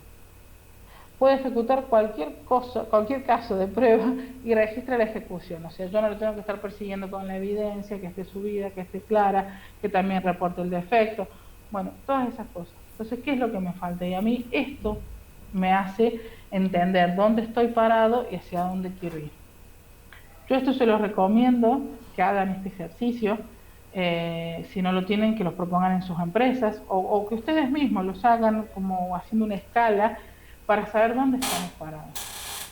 Puede ejecutar cualquier caso de prueba y registra la ejecución. O sea, yo no lo tengo que estar persiguiendo con la evidencia, que esté subida, que esté clara, que también reporte el defecto. Bueno, todas esas cosas. Entonces, ¿qué es lo que me falta? Y a mí esto me hace entender dónde estoy parado y hacia dónde quiero ir. Yo esto se los recomiendo que hagan este ejercicio. Si no lo tienen, que los propongan en sus empresas o que ustedes mismos los hagan como haciendo una escala para saber dónde estamos parados.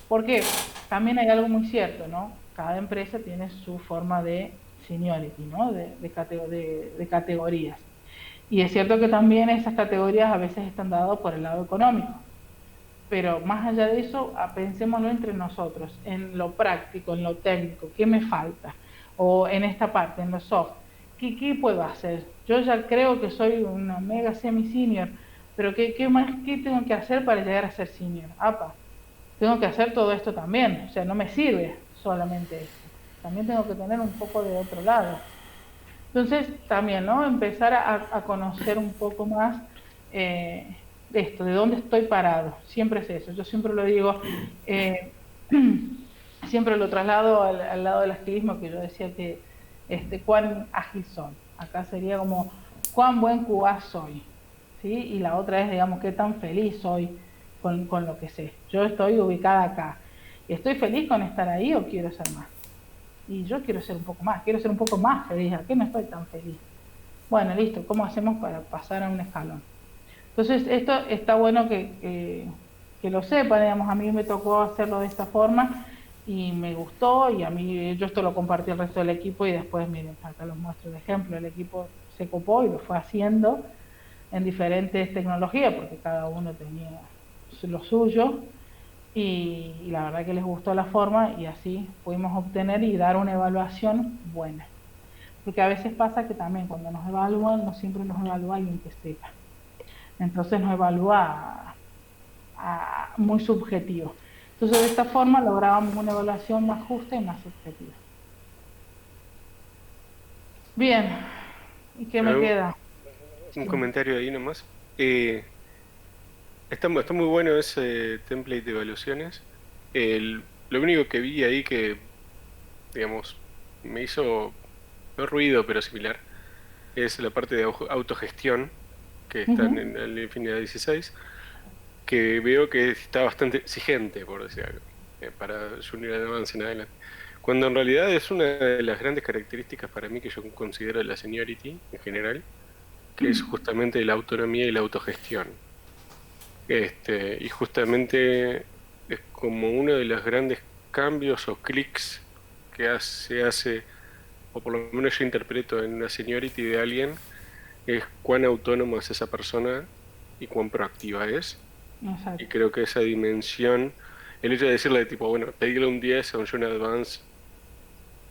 Porque también hay algo muy cierto, ¿no? Cada empresa tiene su forma de seniority, ¿no? De categorías. Y es cierto que también esas categorías a veces están dadas por el lado económico. Pero más allá de eso, pensémoslo entre nosotros, en lo práctico, en lo técnico, ¿qué me falta? O en esta parte, en lo soft, ¿qué puedo hacer? Yo ya creo que soy una mega semi-senior, pero ¿qué tengo que hacer para llegar a ser senior? Tengo que hacer todo esto también, o sea, no me sirve solamente esto. También tengo que tener un poco de otro lado. Entonces, también, ¿no? Empezar a conocer un poco más esto, de dónde estoy parado. Siempre es eso. Yo siempre lo digo, siempre lo traslado al lado del activismo, que yo decía que cuán ágil soy. Acá sería como cuán buen QA soy, ¿sí? Y la otra es, digamos, qué tan feliz soy con lo que sé. Yo estoy ubicada acá. ¿Estoy feliz con estar ahí o quiero ser más? Y yo quiero ser un poco más feliz. ¿A qué no estoy tan feliz? Bueno, listo, ¿cómo hacemos para pasar a un escalón? Entonces, esto está bueno que lo sepan, digamos, a mí me tocó hacerlo de esta forma y me gustó, y a mí, yo esto lo compartí al resto del equipo y después, miren, acá los muestro de ejemplo, el equipo se copó y lo fue haciendo en diferentes tecnologías, porque cada uno tenía lo suyo, y la verdad que les gustó la forma y así pudimos obtener y dar una evaluación buena. Porque a veces pasa que también cuando nos evalúan, no siempre nos evalúa alguien que sepa. Entonces nos evalúa muy subjetivo. Entonces de esta forma lográbamos una evaluación más justa y más subjetiva. Bien, ¿y qué me queda? Un comentario ahí nomás. Está muy bueno ese template de evaluaciones. Lo único que vi ahí que, digamos, me hizo, no ruido, pero similar, es la parte de autogestión, que está en la Infinidad 16, que veo que está bastante exigente, por decir algo, para Junior Advance en adelante. Cuando en realidad es una de las grandes características para mí que yo considero la seniority en general, que es justamente la autonomía y la autogestión. Y justamente es como uno de los grandes cambios o clics que se hace, o por lo menos yo interpreto en una seniority de alguien, es cuán autónoma es esa persona y cuán proactiva es. Exacto. Y creo que esa dimensión, el hecho de decirle tipo, bueno, pedirle un 10 a un Junior Advance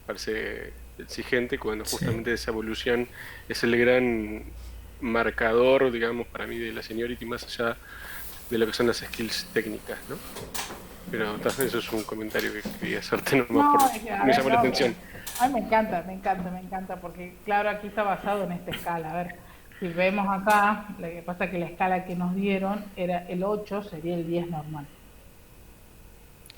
parece exigente, cuando justamente esa evolución es el gran marcador, digamos, para mí de la seniority, más allá de lo que son las skills técnicas, ¿no? Pero eso es un comentario que quería hacerte nomás me llamó la atención. A mí me encanta, porque claro, aquí está basado en esta escala. A ver, si vemos acá, lo que pasa es que la escala que nos dieron era el 8, sería el 10 normal.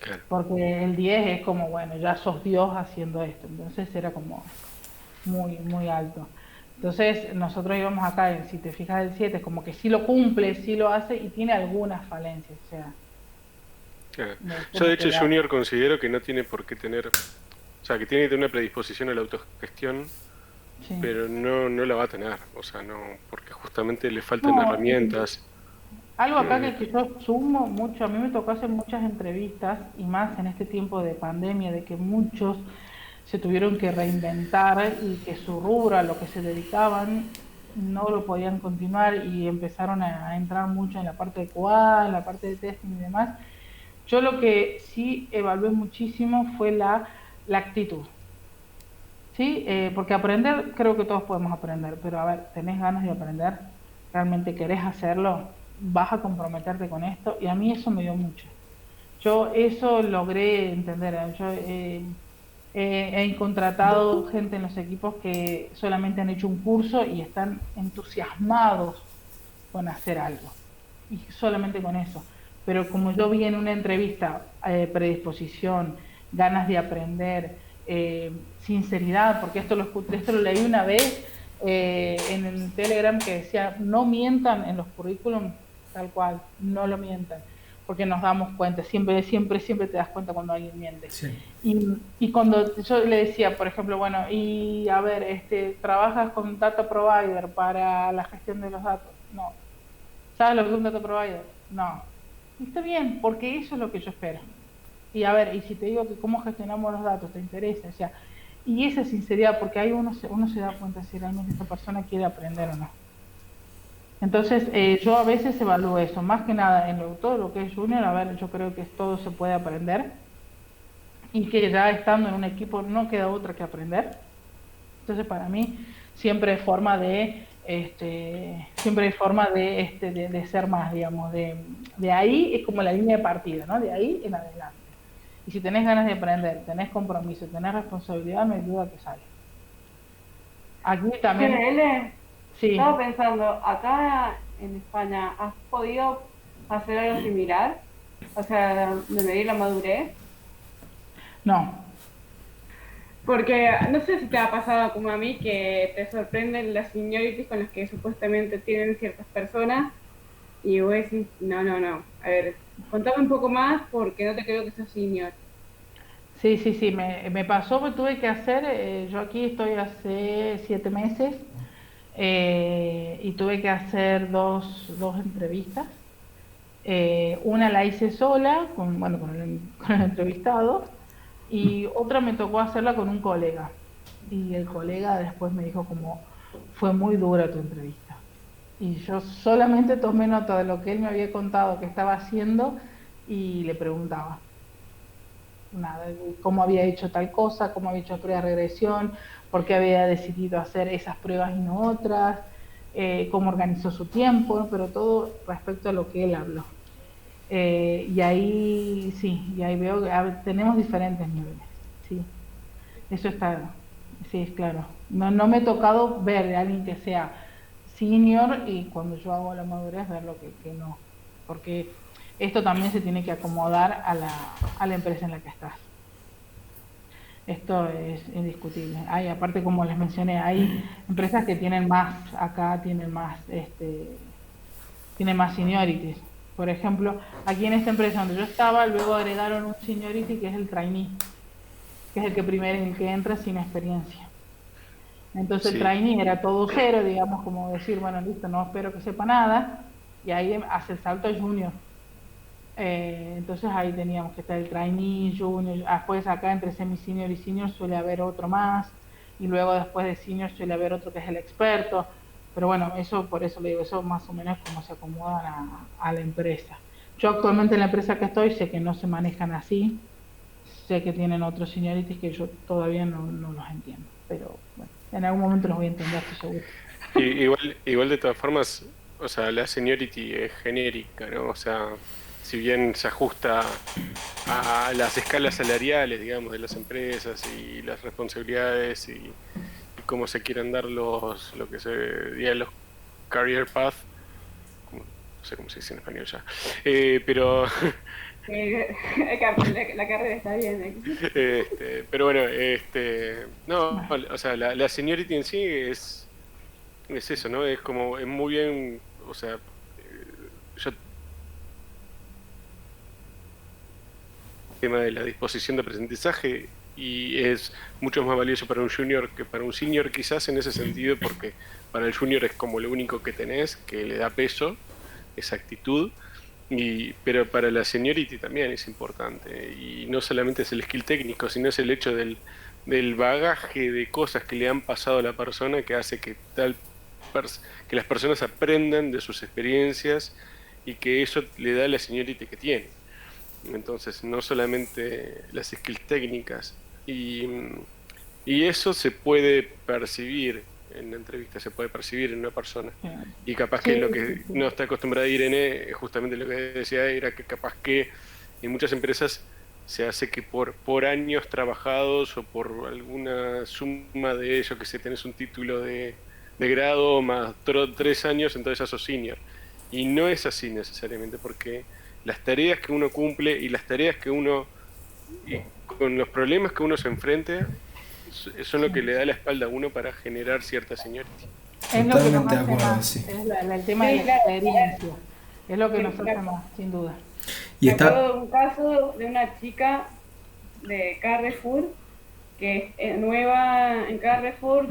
Claro. Porque el 10 es como, bueno, ya sos Dios haciendo esto, entonces era como muy, muy alto. Entonces nosotros íbamos acá, si te fijas el 7, es como que sí lo cumple, sí lo hace y tiene algunas falencias, o sea. Claro. Yo de hecho Junior considero que no tiene por qué tener, o sea, que tiene que tener una predisposición a la autogestión, sí, pero no la va a tener, o sea, no, porque justamente le faltan herramientas. Algo acá que yo sumo mucho, a mí me tocó hacer muchas entrevistas, y más en este tiempo de pandemia, de que muchos se tuvieron que reinventar y que su rubro, a lo que se dedicaban, no lo podían continuar y empezaron a entrar mucho en la parte de QA, en la parte de testing y demás. Yo lo que sí evalué muchísimo fue la actitud. ¿Sí? Porque aprender, creo que todos podemos aprender, pero a ver, ¿tenés ganas de aprender? ¿Realmente querés hacerlo? ¿Vas a comprometerte con esto? Y a mí eso me dio mucho. Yo eso logré entender. Yo he contratado gente en los equipos que solamente han hecho un curso y están entusiasmados con hacer algo. Y solamente con eso. Pero como yo vi en una entrevista predisposición, ganas de aprender, sinceridad, porque esto lo leí una vez en el Telegram que decía, no mientan en los currículums, tal cual, no lo mientan, porque nos damos cuenta, siempre te das cuenta cuando alguien miente. Sí. Y cuando yo le decía, por ejemplo, bueno, y a ver, ¿trabajas con Data Provider para la gestión de los datos? No. ¿Sabes lo que es un Data Provider? No. Y está bien, porque eso es lo que yo espero. Y a ver, y si te digo que cómo gestionamos los datos, ¿te interesa? O sea, y esa sinceridad, porque ahí uno se da cuenta si realmente esta persona quiere aprender o no. Entonces, yo a veces evalúo eso, más que nada en todo lo que es Junior, a ver, yo creo que todo se puede aprender y que ya estando en un equipo no queda otra que aprender. Entonces, para mí, siempre hay forma de ser más, digamos, de ahí es como la línea de partida, ¿no? De ahí en adelante. Y si tenés ganas de aprender, tenés compromiso, tenés responsabilidad, no hay duda que sale. Aquí también... Sí. Estaba pensando, acá en España, ¿has podido hacer algo similar? O sea, de medir la madurez. No. Porque no sé si te ha pasado como a mí que te sorprenden las seniorities con las que supuestamente tienen ciertas personas y vos decís, no. A ver, contame un poco más porque no te creo que sos senior. Sí, me pasó, me tuve que hacer, yo aquí estoy hace 7 meses y tuve que hacer dos entrevistas. Una la hice sola, con el entrevistado, y otra me tocó hacerla con un colega. Y el colega después me dijo como, fue muy dura tu entrevista. Y yo solamente tomé nota de lo que él me había contado que estaba haciendo y le preguntaba. nada, cómo había hecho tal cosa, cómo había hecho prueba de regresión, por qué había decidido hacer esas pruebas y no otras, cómo organizó su tiempo, ¿no? Pero todo respecto a lo que él habló. Y ahí sí, y ahí veo que tenemos diferentes niveles, sí, eso está, sí, es claro. No me he tocado ver de alguien que sea senior y cuando yo hago la madurez ver lo que no, porque esto también se tiene que acomodar a la empresa en la que estás. Esto es indiscutible. Hay, aparte, como les mencioné, hay empresas que tienen más, acá tienen más seniorities. Por ejemplo, aquí en esta empresa donde yo estaba, luego agregaron un seniority que es el trainee, que es el que entra sin experiencia. Entonces Sí. el trainee era todo cero, digamos, como decir, bueno, listo, no espero que sepa nada, y ahí hace el salto a junior. Entonces ahí teníamos que estar el trainee, junior, después acá entre semi-senior y senior suele haber otro más, y luego después de senior suele haber otro que es el experto. Pero bueno, eso por eso le digo, eso más o menos es como se acomodan a la empresa. Yo actualmente en la empresa que estoy sé que no se manejan así, sé que tienen otros seniorities que yo todavía no los entiendo, pero bueno, en algún momento los voy a entender, estoy seguro. Igual de todas formas, o sea, la seniority es genérica, ¿no? O sea, si bien se ajusta a las escalas salariales, digamos, de las empresas y las responsabilidades y cómo se quieren dar lo que se diría los career path, no sé cómo se dice en español ya, pero La carrera está bien. pero bueno, no, o sea, la seniority en sí es eso, ¿no? Es como, es muy bien, o sea, yo tema de la disposición de aprendizaje y es mucho más valioso para un junior que para un senior quizás en ese sentido, porque para el junior es como lo único que tenés, que le da peso, esa actitud, pero para la seniority también es importante, y no solamente es el skill técnico, sino es el hecho del bagaje de cosas que le han pasado a la persona que hace que que las personas aprendan de sus experiencias y que eso le da la seniority que tiene. Entonces, no solamente las skills técnicas. Y eso se puede percibir en la entrevista, se puede percibir en una persona. Y capaz que lo que no está acostumbrada Irene, justamente lo que decía, era que capaz que en muchas empresas se hace que por años trabajados o por alguna suma de ello, que si tenés un título de grado más 3 años, entonces ya sos senior. Y no es así necesariamente, porque las tareas que uno cumple y las tareas que uno, con los problemas que uno se enfrenta, son lo que le da la espalda a uno para generar cierta seniority. Es lo que nos Totalmente de hace acuerdo, más, sí. es el tema de la experiencia, es lo que nos hace más, sin duda. Y Me está, acuerdo de un caso de una chica de Carrefour que es nueva en Carrefour,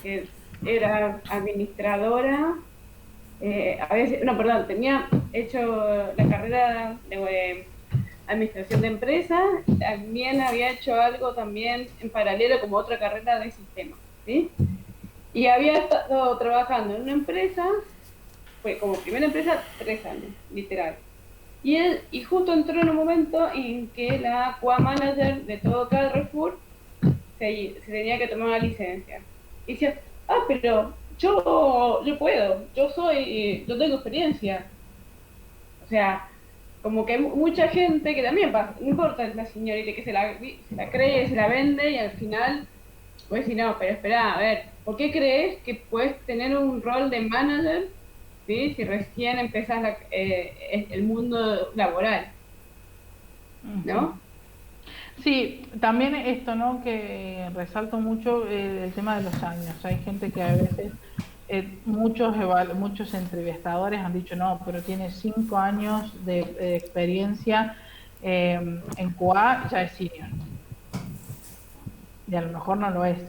que era administradora, tenía hecho la carrera de administración de empresas, también había hecho algo también en paralelo como otra carrera de sistemas, ¿sí? Y había estado trabajando en una empresa, fue como primera empresa 3 años, literal. Y justo entró en un momento en que la QA manager de todo Carrefour se tenía que tomar una licencia. Y decía, pero yo puedo, yo tengo experiencia. O sea, como que hay mucha gente que también pasa, no importa la señorita que se la cree, se la vende y al final puedes decir, no, pero espera, a ver, ¿por qué crees que puedes tener un rol de manager, ¿sí? Si recién empezás el mundo laboral, ¿no? Sí, también esto, ¿no? Que resalto mucho el tema de los años. Hay gente que a veces, muchos entrevistadores han dicho, no, pero tiene 5 años de experiencia en QA, ya es senior. Y a lo mejor no lo es.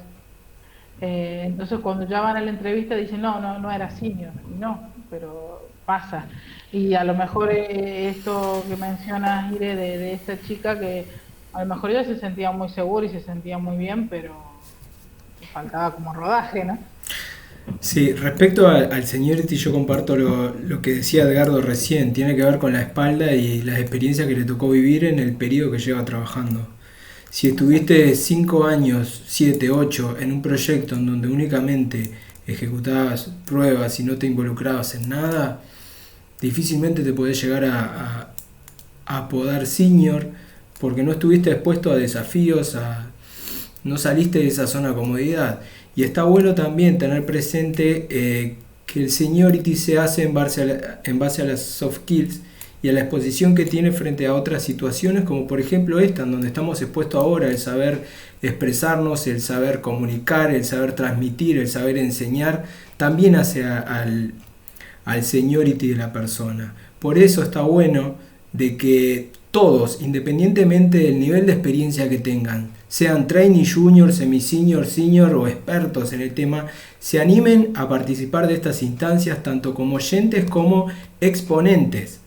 Entonces cuando ya van a la entrevista dicen, no era senior. Y no, pero pasa. Y a lo mejor esto que mencionas, Ire, de esta chica que a lo mejor ella se sentía muy segura y se sentía muy bien, pero faltaba como rodaje, ¿no? sí, respecto al seniority, yo comparto lo que decía Edgardo recién, tiene que ver con la espalda y las experiencias que le tocó vivir en el periodo que lleva trabajando. Si estuviste 5 años, 7, 8 en un proyecto en donde únicamente ejecutabas pruebas y no te involucrabas en nada, difícilmente te podés llegar a apodar senior, porque no estuviste expuesto a desafíos, no saliste de esa zona de comodidad. Y está bueno también tener presente que el seniority se hace en base a las soft skills y a la exposición que tiene frente a otras situaciones, como por ejemplo esta, en donde estamos expuestos ahora, el saber expresarnos, el saber comunicar, el saber transmitir, el saber enseñar, también hace al seniority de la persona. Por eso está bueno de que todos, independientemente del nivel de experiencia que tengan, sean trainee junior, semi-senior, senior o expertos en el tema, se animen a participar de estas instancias tanto como oyentes como exponentes,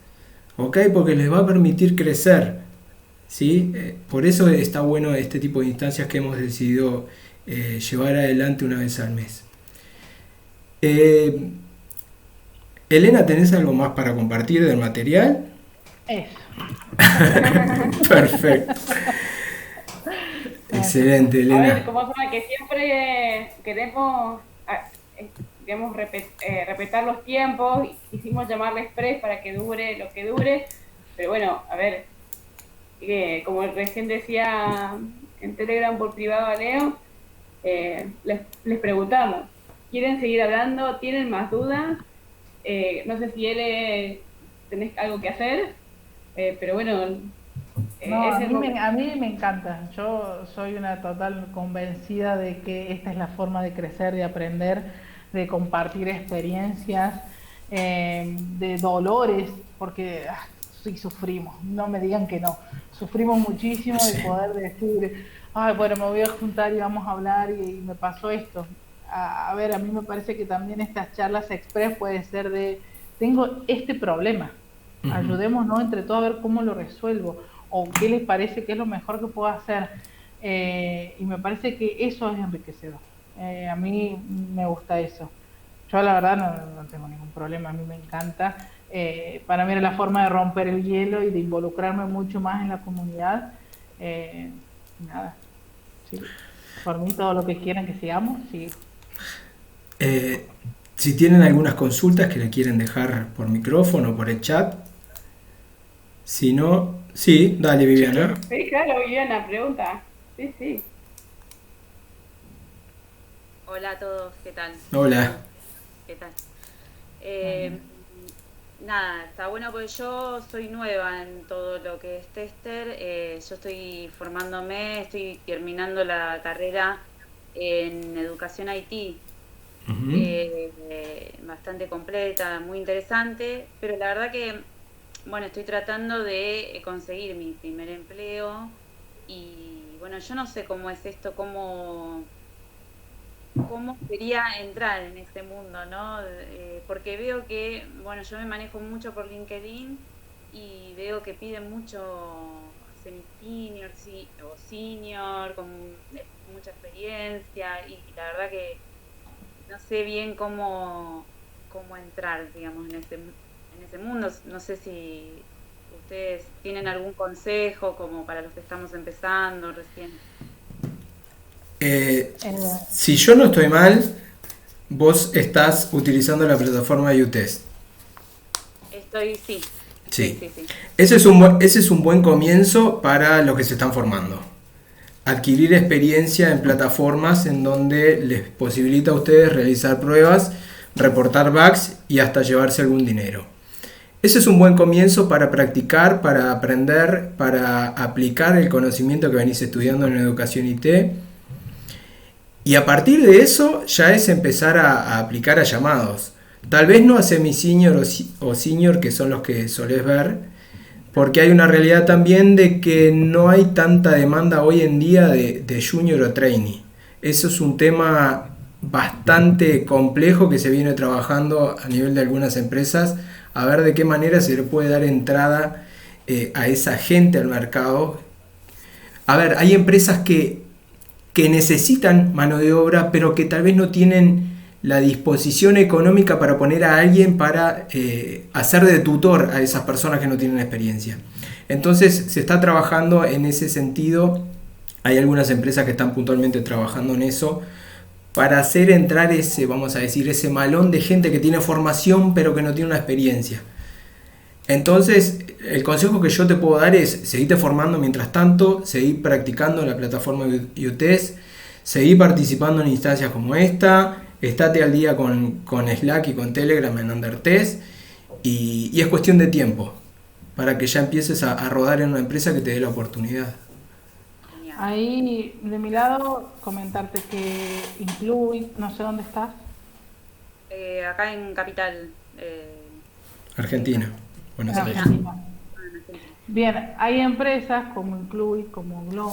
¿ok? Porque les va a permitir crecer, ¿sí? Por eso está bueno este tipo de instancias que hemos decidido llevar adelante una vez al mes. Elena, ¿tenés algo más para compartir del material? Eso. Perfecto. Excelente, Elena. A ver, como saben que siempre queremos respetar los tiempos, hicimos llamarle express para que dure lo que dure, pero bueno, a ver, como recién decía en Telegram por privado a Leo, les preguntamos, ¿quieren seguir hablando? ¿Tienen más dudas? No sé si tenés algo que hacer, pero bueno... No, a mí me encanta. Yo soy una total convencida de que esta es la forma de crecer, de aprender, de compartir experiencias, de dolores, porque sí sufrimos, no me digan que no. Sufrimos muchísimo de poder decir, ay, bueno, me voy a juntar y vamos a hablar y me pasó esto. A ver, a mí me parece que también estas charlas express puede ser tengo este problema, ayudémonos entre todos a ver cómo lo resuelvo. O qué les parece que es lo mejor que puedo hacer, y me parece que eso es enriquecedor. A mí me gusta eso. Yo la verdad no tengo ningún problema, a mí me encanta. Para mí era la forma de romper el hielo y de involucrarme mucho más en la comunidad. Nada, sí. Por mí todo lo que quieran que sigamos, sí. Si tienen algunas consultas que le quieren dejar por micrófono o por el chat, si no... Sí, dale, Viviana. Sí, claro, Viviana, pregunta. Sí. Hola a todos, ¿qué tal? Hola. ¿Qué tal? Nada, está bueno porque yo soy nueva en todo lo que es tester. Yo estoy formándome, estoy terminando la carrera en educación IT. Bastante completa, muy interesante, pero la verdad que bueno, estoy tratando de conseguir mi primer empleo y bueno, yo no sé cómo es esto, cómo sería entrar en este mundo, ¿no? Porque veo que, bueno, yo me manejo mucho por LinkedIn y veo que piden mucho semi-senior o senior con mucha experiencia y la verdad que no sé bien cómo entrar, digamos, en ese mundo. No sé si ustedes tienen algún consejo como para los que estamos empezando recién. Si yo no estoy mal, vos estás utilizando la plataforma de UTest. Sí. Sí. Ese es un buen comienzo para los que se están formando. Adquirir experiencia en plataformas en donde les posibilita a ustedes realizar pruebas, reportar bugs y hasta llevarse algún dinero. Ese es un buen comienzo para practicar, para aprender, para aplicar el conocimiento que venís estudiando en educación IT. Y a partir de eso ya es empezar a aplicar a llamados. Tal vez no a semi-senior o senior, que son los que solés ver, porque hay una realidad también de que no hay tanta demanda hoy en día de junior o trainee. Eso es un tema bastante complejo que se viene trabajando a nivel de algunas empresas, a ver de qué manera se le puede dar entrada a esa gente al mercado. A ver, hay empresas que necesitan mano de obra, pero que tal vez no tienen la disposición económica para poner a alguien para hacer de tutor a esas personas que no tienen experiencia. Entonces se está trabajando en ese sentido Hay algunas empresas que están puntualmente trabajando en eso para hacer entrar ese, vamos a decir, ese malón de gente que tiene formación pero que no tiene una experiencia. Entonces, el consejo que yo te puedo dar es seguirte formando mientras tanto, seguir practicando en la plataforma UTES, seguir participando en instancias como esta, estate al día con Slack y con Telegram en Undertest, y es cuestión de tiempo para que ya empieces a rodar en una empresa que te dé la oportunidad. Ahí, de mi lado, comentarte que Incluit, no sé dónde estás. Acá en Capital. Argentina. Buenos Aires. Bien, hay empresas como Incluit, como Glon,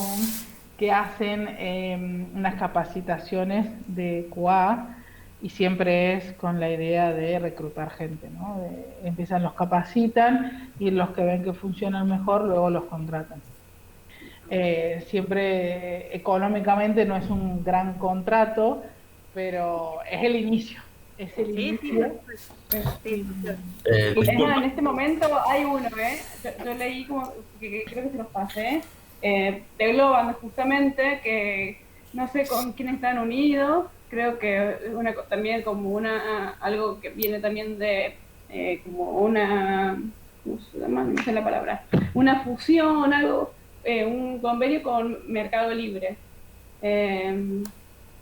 que hacen unas capacitaciones de QA y siempre es con la idea de reclutar gente, ¿no? Empiezan, los capacitan y los que ven que funcionan mejor luego los contratan. Siempre económicamente no es un gran contrato, pero es el inicio. Es el inicio. En este momento hay uno, yo leí como que creo que se los pasé, de Globan justamente, que no sé con quién están unidos, creo que es también como algo que viene también de como una, no sé la palabra, una fusión, algo, un convenio con Mercado Libre.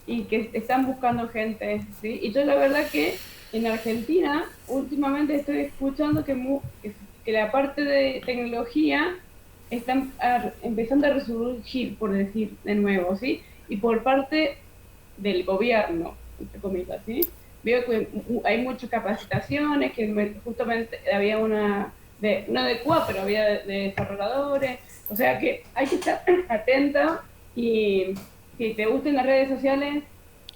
Y que están buscando gente, ¿sí? Y yo la verdad que en Argentina últimamente estoy escuchando que la parte de tecnología están empezando a resurgir, por decir de nuevo, ¿sí? Y por parte del gobierno, entre comillas, ¿sí? Veo que hay muchas capacitaciones, que justamente había no de QA, pero había de desarrolladores, o sea que hay que estar atenta y si te gustan las redes sociales,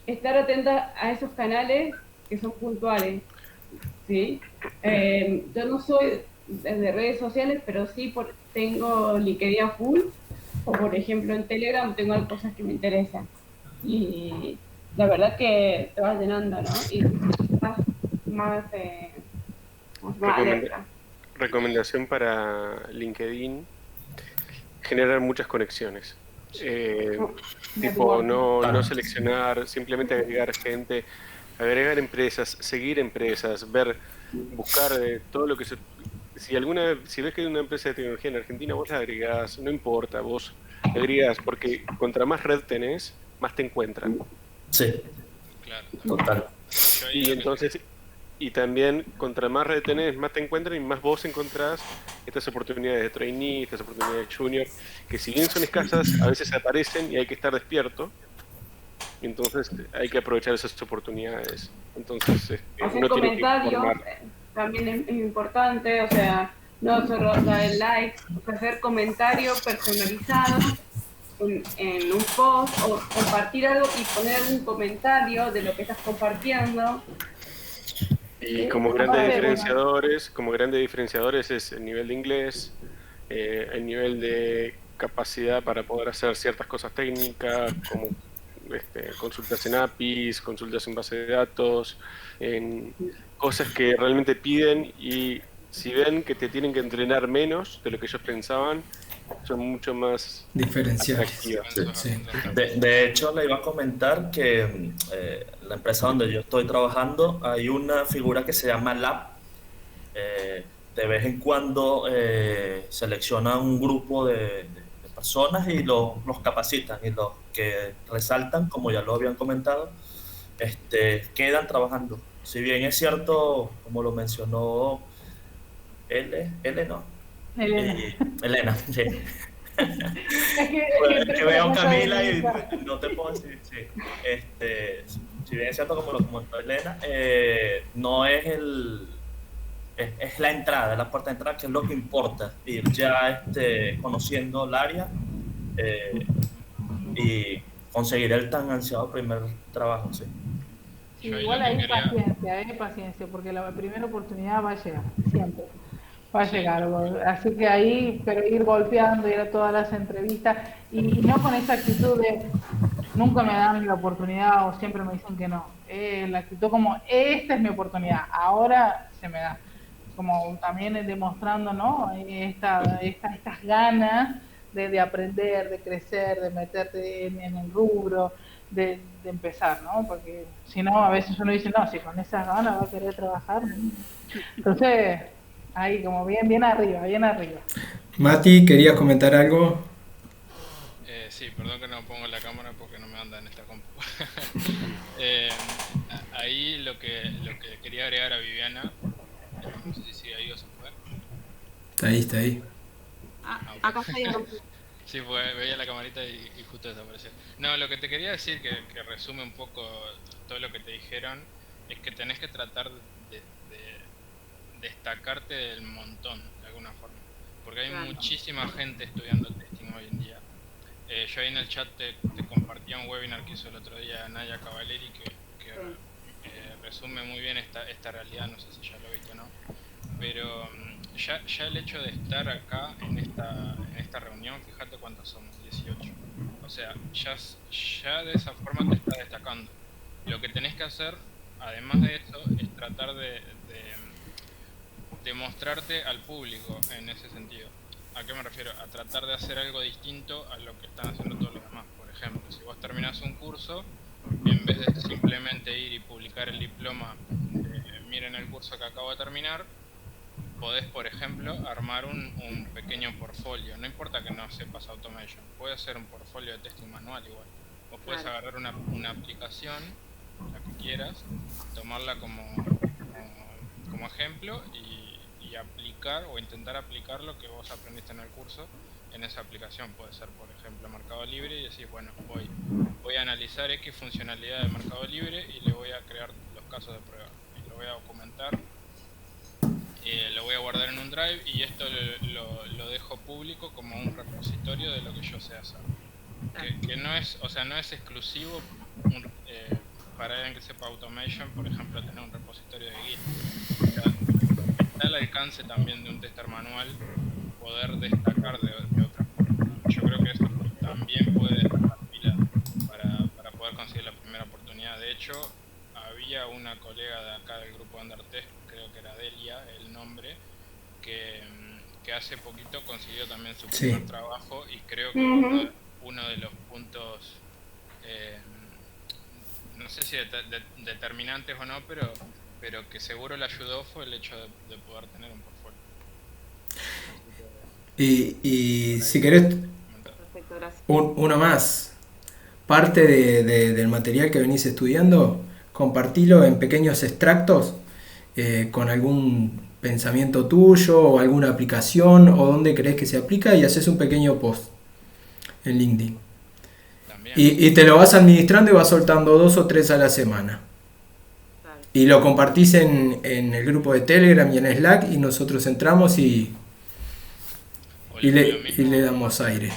estar atenta a esos canales que son puntuales, ¿sí? Yo no soy de redes sociales, pero sí tengo LinkedIn full, o por ejemplo en Telegram tengo cosas que me interesan. Y la verdad que te vas llenando, ¿no? Y más alerta. Recomendación para LinkedIn: generar muchas conexiones. Tipo, no seleccionar, simplemente agregar gente, agregar empresas, seguir empresas, buscar todo lo que se... Si ves que hay una empresa de tecnología en Argentina, vos la agregás, no importa, vos agregás, porque contra más red tenés, más te encuentran. Sí, Claro. total. Y entonces, y también contra más red tenés, más te encuentran y más vos encontrás estas oportunidades de trainee, estas oportunidades de junior, que si bien son escasas, a veces aparecen y hay que estar despierto. Entonces hay que aprovechar esas oportunidades. Entonces, hacer comentarios también es importante, o sea, no solo dar likes, hacer comentarios personalizados en un post o compartir algo y poner algún comentario de lo que estás compartiendo. Y como grandes diferenciadores es el nivel de inglés, el nivel de capacidad para poder hacer ciertas cosas técnicas, como consultas en APIs, consultas en base de datos, en cosas que realmente piden, y si ven que te tienen que entrenar menos de lo que ellos pensaban, son mucho más diferenciales. Sí. De hecho, le iba a comentar que la empresa donde yo estoy trabajando hay una figura que se llama Lab. De vez en cuando selecciona un grupo de personas y los capacitan, y los que resaltan, como ya lo habían comentado, quedan trabajando. Si bien es cierto, como lo mencionó Elena, sí. Es que veo a Camila y no te puedo decir, sí. Si bien es cierto, como lo comentó Elena, no es es la entrada, la puerta de entrada, que es lo que importa, ir ya conociendo el área y conseguir el tan ansiado primer trabajo, sí. Sí, igual hay paciencia, porque la primera oportunidad va a llegar, siempre. Va a llegar, así que ahí, pero ir golpeando, ir a todas las entrevistas y no con esa actitud de nunca me dan la oportunidad o siempre me dicen que no. La actitud como, esta es mi oportunidad, ahora se me da. Como también demostrando, ¿no? Estas ganas de aprender, de crecer, de meterte en el rubro, de empezar, ¿no? Porque si no, a veces uno dice, no, si con esas ganas va a querer trabajar. Entonces, ahí como bien arriba, bien arriba. Mati, ¿querías comentar algo? Sí, perdón que no pongo la cámara porque no me anda en esta compu. Ahí lo que quería agregar a Viviana, no sé si sigue ahí o se fue. Está ahí. Acá estoy. Sí, pues veía la camarita y justo desapareció. No, lo que te quería decir, que resume un poco todo lo que te dijeron, es que tenés que tratar de destacarte del montón, de alguna forma. Porque hay muchísima gente estudiando testing hoy en día. Yo ahí en el chat te compartía un webinar que hizo el otro día Naya Cavaleri que resume muy bien esta realidad, no sé si ya lo viste o no. Pero ya el hecho de estar acá en esta reunión, fíjate cuántos somos, 18. O sea, ya de esa forma te estás destacando. Lo que tenés que hacer, además de eso, es tratar de mostrarte al público en ese sentido. ¿A qué me refiero? A tratar de hacer algo distinto a lo que están haciendo todos los demás. Por ejemplo, si vos terminás un curso, en vez de simplemente ir y publicar el diploma, miren el curso que acabo de terminar, podés, por ejemplo, armar un pequeño portfolio. No importa que no sepas automation, puede ser un portfolio de testing manual igual. O puedes agarrar una aplicación, la que quieras, tomarla como ejemplo y aplicar o intentar aplicar lo que vos aprendiste en el curso en esa aplicación. Puede ser, por ejemplo, Mercado Libre, y decís, bueno, voy a analizar X funcionalidad de Mercado Libre y le voy a crear los casos de prueba. Y lo voy a documentar, lo voy a guardar en un drive y esto lo dejo público como un repositorio de lo que yo sé hacer. Que no es, o sea, no es exclusivo para alguien que sepa automation, por ejemplo, tener un repositorio de Git. O sea, está al alcance también de un tester manual poder destacar de otra forma. Yo creo que eso también puede destacar pila para poder conseguir la primera oportunidad. De hecho, había una colega de acá del grupo Undertest, creo que era Delia el nombre, que hace poquito consiguió también su primer trabajo, y creo que uno de los puntos, no sé si determinantes o no, pero que seguro le ayudó fue el hecho de poder tener un portfolio. Y si querés, uno más. Parte del material que venís estudiando, compartilo en pequeños extractos con algún pensamiento tuyo o alguna aplicación o donde crees que se aplica, y haces un pequeño post en LinkedIn. Y te lo vas administrando y vas soltando 2 o 3 a la semana. Y lo compartís en el grupo de Telegram y en Slack, y nosotros entramos y le damos aire.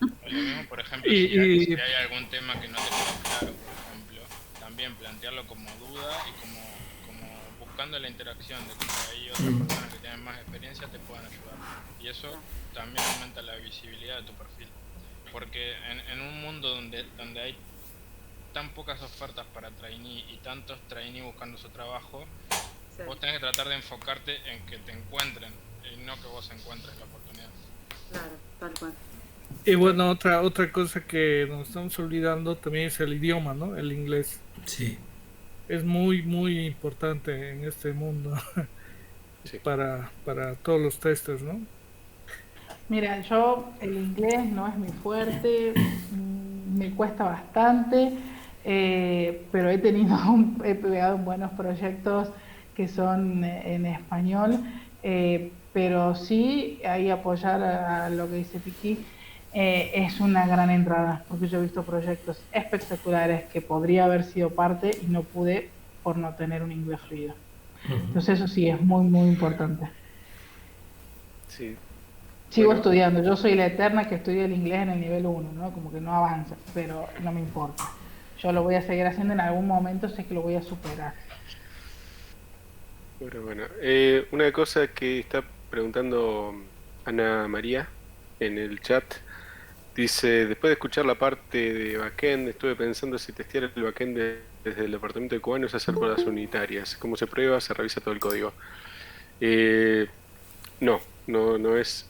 O lo mismo, por ejemplo, si hay algún tema que no te queda claro, por ejemplo, también plantearlo como duda y como buscando la interacción de que hay otras personas que tienen más experiencia te puedan ayudar. Y eso también aumenta la visibilidad de tu perfil. Porque en un mundo donde hay tan pocas ofertas para trainee y tantos trainee buscando su trabajo, vos tenés que tratar de enfocarte en que te encuentren y no que vos encuentres la oportunidad. Claro, tal cual. Y bueno, otra cosa que nos estamos olvidando también es el idioma, ¿no? El inglés. Sí. Es muy, muy importante en este mundo para todos los testers, ¿no? Mira, yo el inglés no es mi fuerte, me cuesta bastante, pero he pegado buenos proyectos que son en español, pero sí, ahí apoyar a lo que dice Piqui, es una gran entrada, porque yo he visto proyectos espectaculares que podría haber sido parte y no pude por no tener un inglés fluido. Entonces eso sí es muy, muy importante. Sí. Sigo estudiando, yo soy la eterna que estudia el inglés en el nivel 1, ¿no? Como que no avanza, pero no me importa. Yo lo voy a seguir haciendo, en algún momento sé que lo voy a superar. Bueno, una cosa que está preguntando Ana María en el chat, dice, después de escuchar la parte de backend, estuve pensando si testear el backend desde el departamento de Cubano es hacer pruebas unitarias. ¿Cómo se prueba? Se revisa todo el código. No es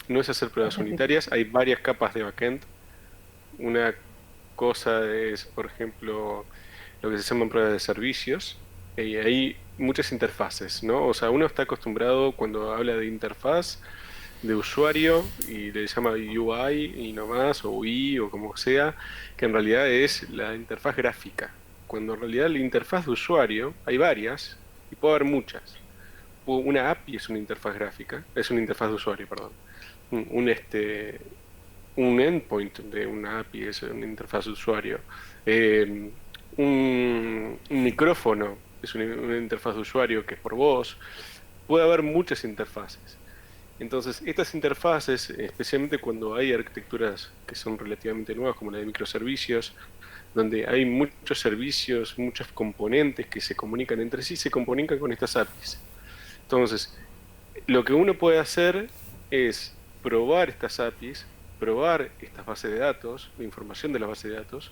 no es hacer pruebas unitarias, hay varias capas de backend. Una cosa es, por ejemplo, lo que se llaman pruebas de servicios, y hay muchas interfaces, ¿no? O sea, uno está acostumbrado cuando habla de interfaz de usuario y le llama UI y no más, o UI o como sea, que en realidad es la interfaz gráfica. Cuando en realidad la interfaz de usuario, hay varias, y puede haber muchas. Una API es una interfaz gráfica, es una interfaz de usuario, perdón. Un endpoint de una API es una interfaz de usuario. Un micrófono es una interfaz de usuario que es por voz. Puede haber muchas interfaces. Entonces, estas interfaces, especialmente cuando hay arquitecturas que son relativamente nuevas, como la de microservicios, donde hay muchos servicios, muchos componentes que se comunican entre sí, se comunican con estas APIs. Entonces, lo que uno puede hacer es probar estas APIs, probar estas bases de datos, la información de las bases de datos,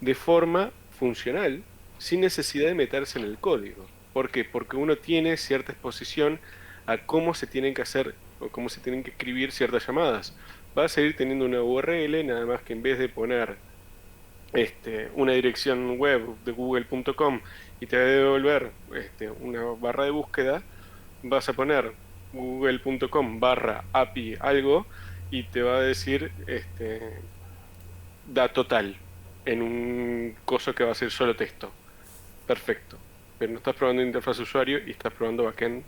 de forma funcional, sin necesidad de meterse en el código. ¿Por qué? Porque uno tiene cierta exposición a cómo se tienen que hacer o cómo se tienen que escribir ciertas llamadas. Va a seguir teniendo una URL, nada más que en vez de poner una dirección web de google.com y te va a devolver una barra de búsqueda, vas a poner google.com/API algo y te va a decir da total en un coso que va a ser solo texto. Perfecto. Pero no estás probando interfaz de usuario y estás probando backend.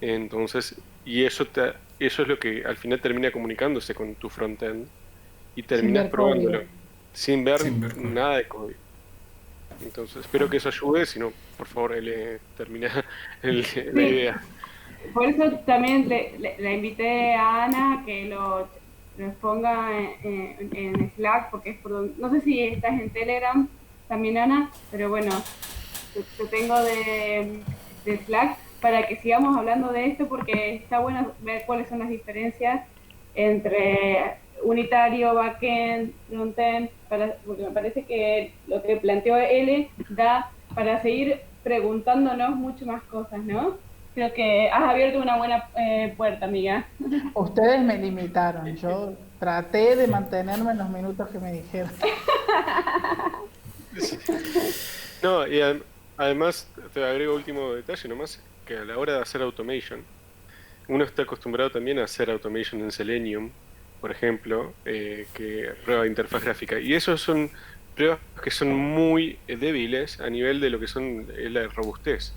Entonces, y eso es lo que al final termina comunicándose con tu frontend y terminas probándolo sin ver nada de código. Entonces, espero que eso ayude. Si no, por favor, termina la idea. Por eso también la invité a Ana que lo ponga en Slack, porque es por donde, no sé si estás en Telegram también, Ana, pero bueno, te tengo de Slack para que sigamos hablando de esto, porque está bueno ver cuáles son las diferencias entre unitario, backend, frontend, porque me parece que lo que planteó él da para seguir preguntándonos mucho más cosas, ¿no? Creo que has abierto una buena puerta, amiga. Ustedes me limitaron, yo traté de mantenerme en los minutos que me dijeron. No, y además te agrego último detalle nomás, que a la hora de hacer automation, uno está acostumbrado también a hacer automation en Selenium, por ejemplo, que prueba de interfaz gráfica. Y esos son pruebas que son muy débiles a nivel de lo que son la robustez.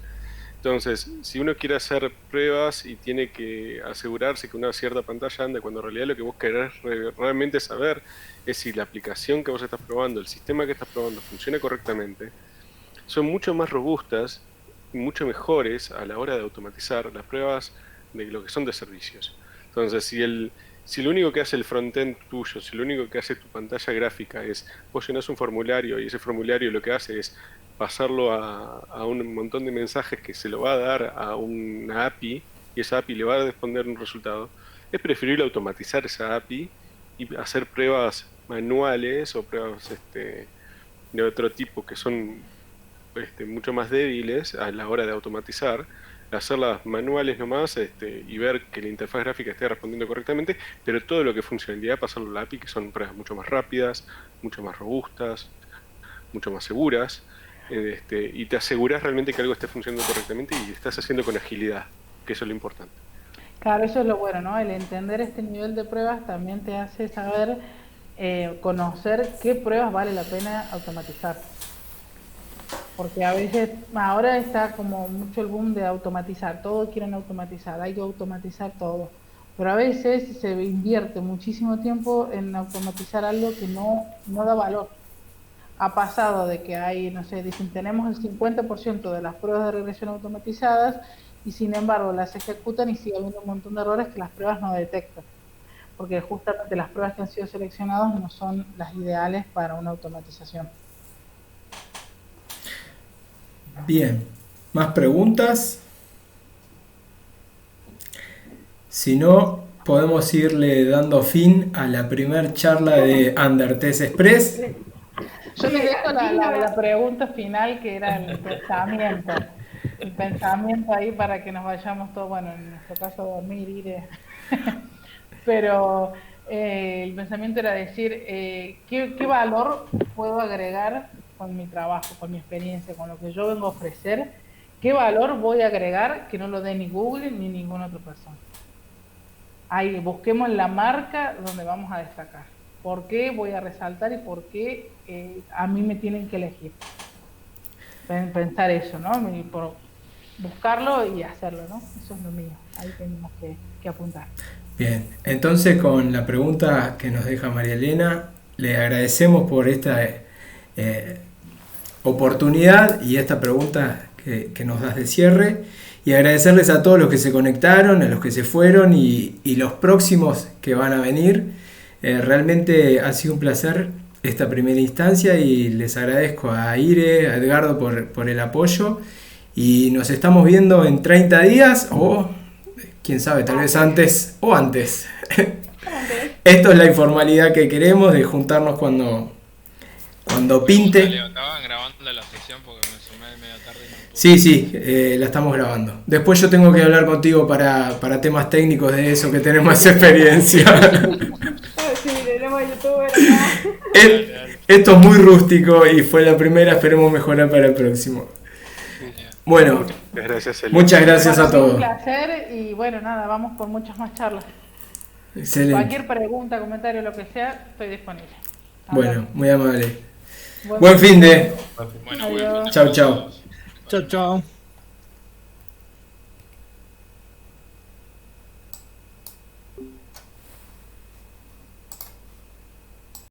Entonces, si uno quiere hacer pruebas y tiene que asegurarse que una cierta pantalla anda, cuando en realidad lo que vos querés realmente saber es si la aplicación que vos estás probando, el sistema que estás probando funciona correctamente, son mucho más robustas y mucho mejores a la hora de automatizar las pruebas de lo que son de servicios. Entonces, si lo único que hace el frontend tuyo, si lo único que hace tu pantalla gráfica es vos llenás un formulario y ese formulario lo que hace es pasarlo a un montón de mensajes que se lo va a dar a una API y esa API le va a responder un resultado, es preferible automatizar esa API y hacer pruebas manuales o pruebas de otro tipo que son mucho más débiles a la hora de automatizar, hacerlas manuales nomás y ver que la interfaz gráfica esté respondiendo correctamente, pero todo lo que es funcionalidad pasarlo a la API, que son pruebas mucho más rápidas, mucho más robustas, mucho más seguras, y te aseguras realmente que algo esté funcionando correctamente y estás haciendo con agilidad, que eso es lo importante. Claro, eso es lo bueno, ¿no? El entender este nivel de pruebas también te hace saber, conocer qué pruebas vale la pena automatizar. Porque a veces, ahora está como mucho el boom de automatizar, todos quieren automatizar, hay que automatizar todo. Pero a veces se invierte muchísimo tiempo en automatizar algo que no da valor. Ha pasado de que hay, no sé, dicen tenemos el 50% de las pruebas de regresión automatizadas y sin embargo las ejecutan y sigue habiendo un montón de errores que las pruebas no detectan. Porque justamente las pruebas que han sido seleccionadas no son las ideales para una automatización. Bien, ¿más preguntas? Si no, podemos irle dando fin a la primera charla de Undertest Express. Yo les dejo la pregunta final, que era el pensamiento. El pensamiento ahí para que nos vayamos todos, bueno, en nuestro caso a dormir, Pero el pensamiento era decir, ¿qué valor puedo agregar con mi trabajo, con mi experiencia, con lo que yo vengo a ofrecer? ¿Qué valor voy a agregar que no lo dé ni Google ni ninguna otra persona? Ahí busquemos la marca donde vamos a destacar. ¿Por qué voy a resaltar y por qué a mí me tienen que elegir? Pensar eso, ¿no? Por buscarlo y hacerlo, ¿no? Eso es lo mío. Ahí tenemos que apuntar. Bien, entonces con la pregunta que nos deja María Elena, le agradecemos por esta oportunidad y esta pregunta que nos das de cierre, y agradecerles a todos los que se conectaron, a los que se fueron y los próximos que van a venir. Realmente ha sido un placer esta primera instancia y les agradezco a Ire, a Edgardo por el apoyo, y nos estamos viendo en 30 días o quién sabe, tal vez antes o antes. Esto es la informalidad que queremos, de juntarnos cuando pinte. Estaban grabando la sección porque me sumé medio tarde. Sí, la estamos grabando. Después yo tengo que hablar contigo para temas técnicos de eso, que tenemos más experiencia. Sí, tenemos youtuber acá. Esto es muy rústico y fue la primera, esperemos mejorar para el próximo. Bueno, muchas gracias a todos. Un placer y bueno, nada, vamos por muchas más charlas. Excelente. Cualquier pregunta, comentario, lo que sea, estoy disponible. Bueno, muy amable. Buen fin de. Adiós. Chau. Chao, chao.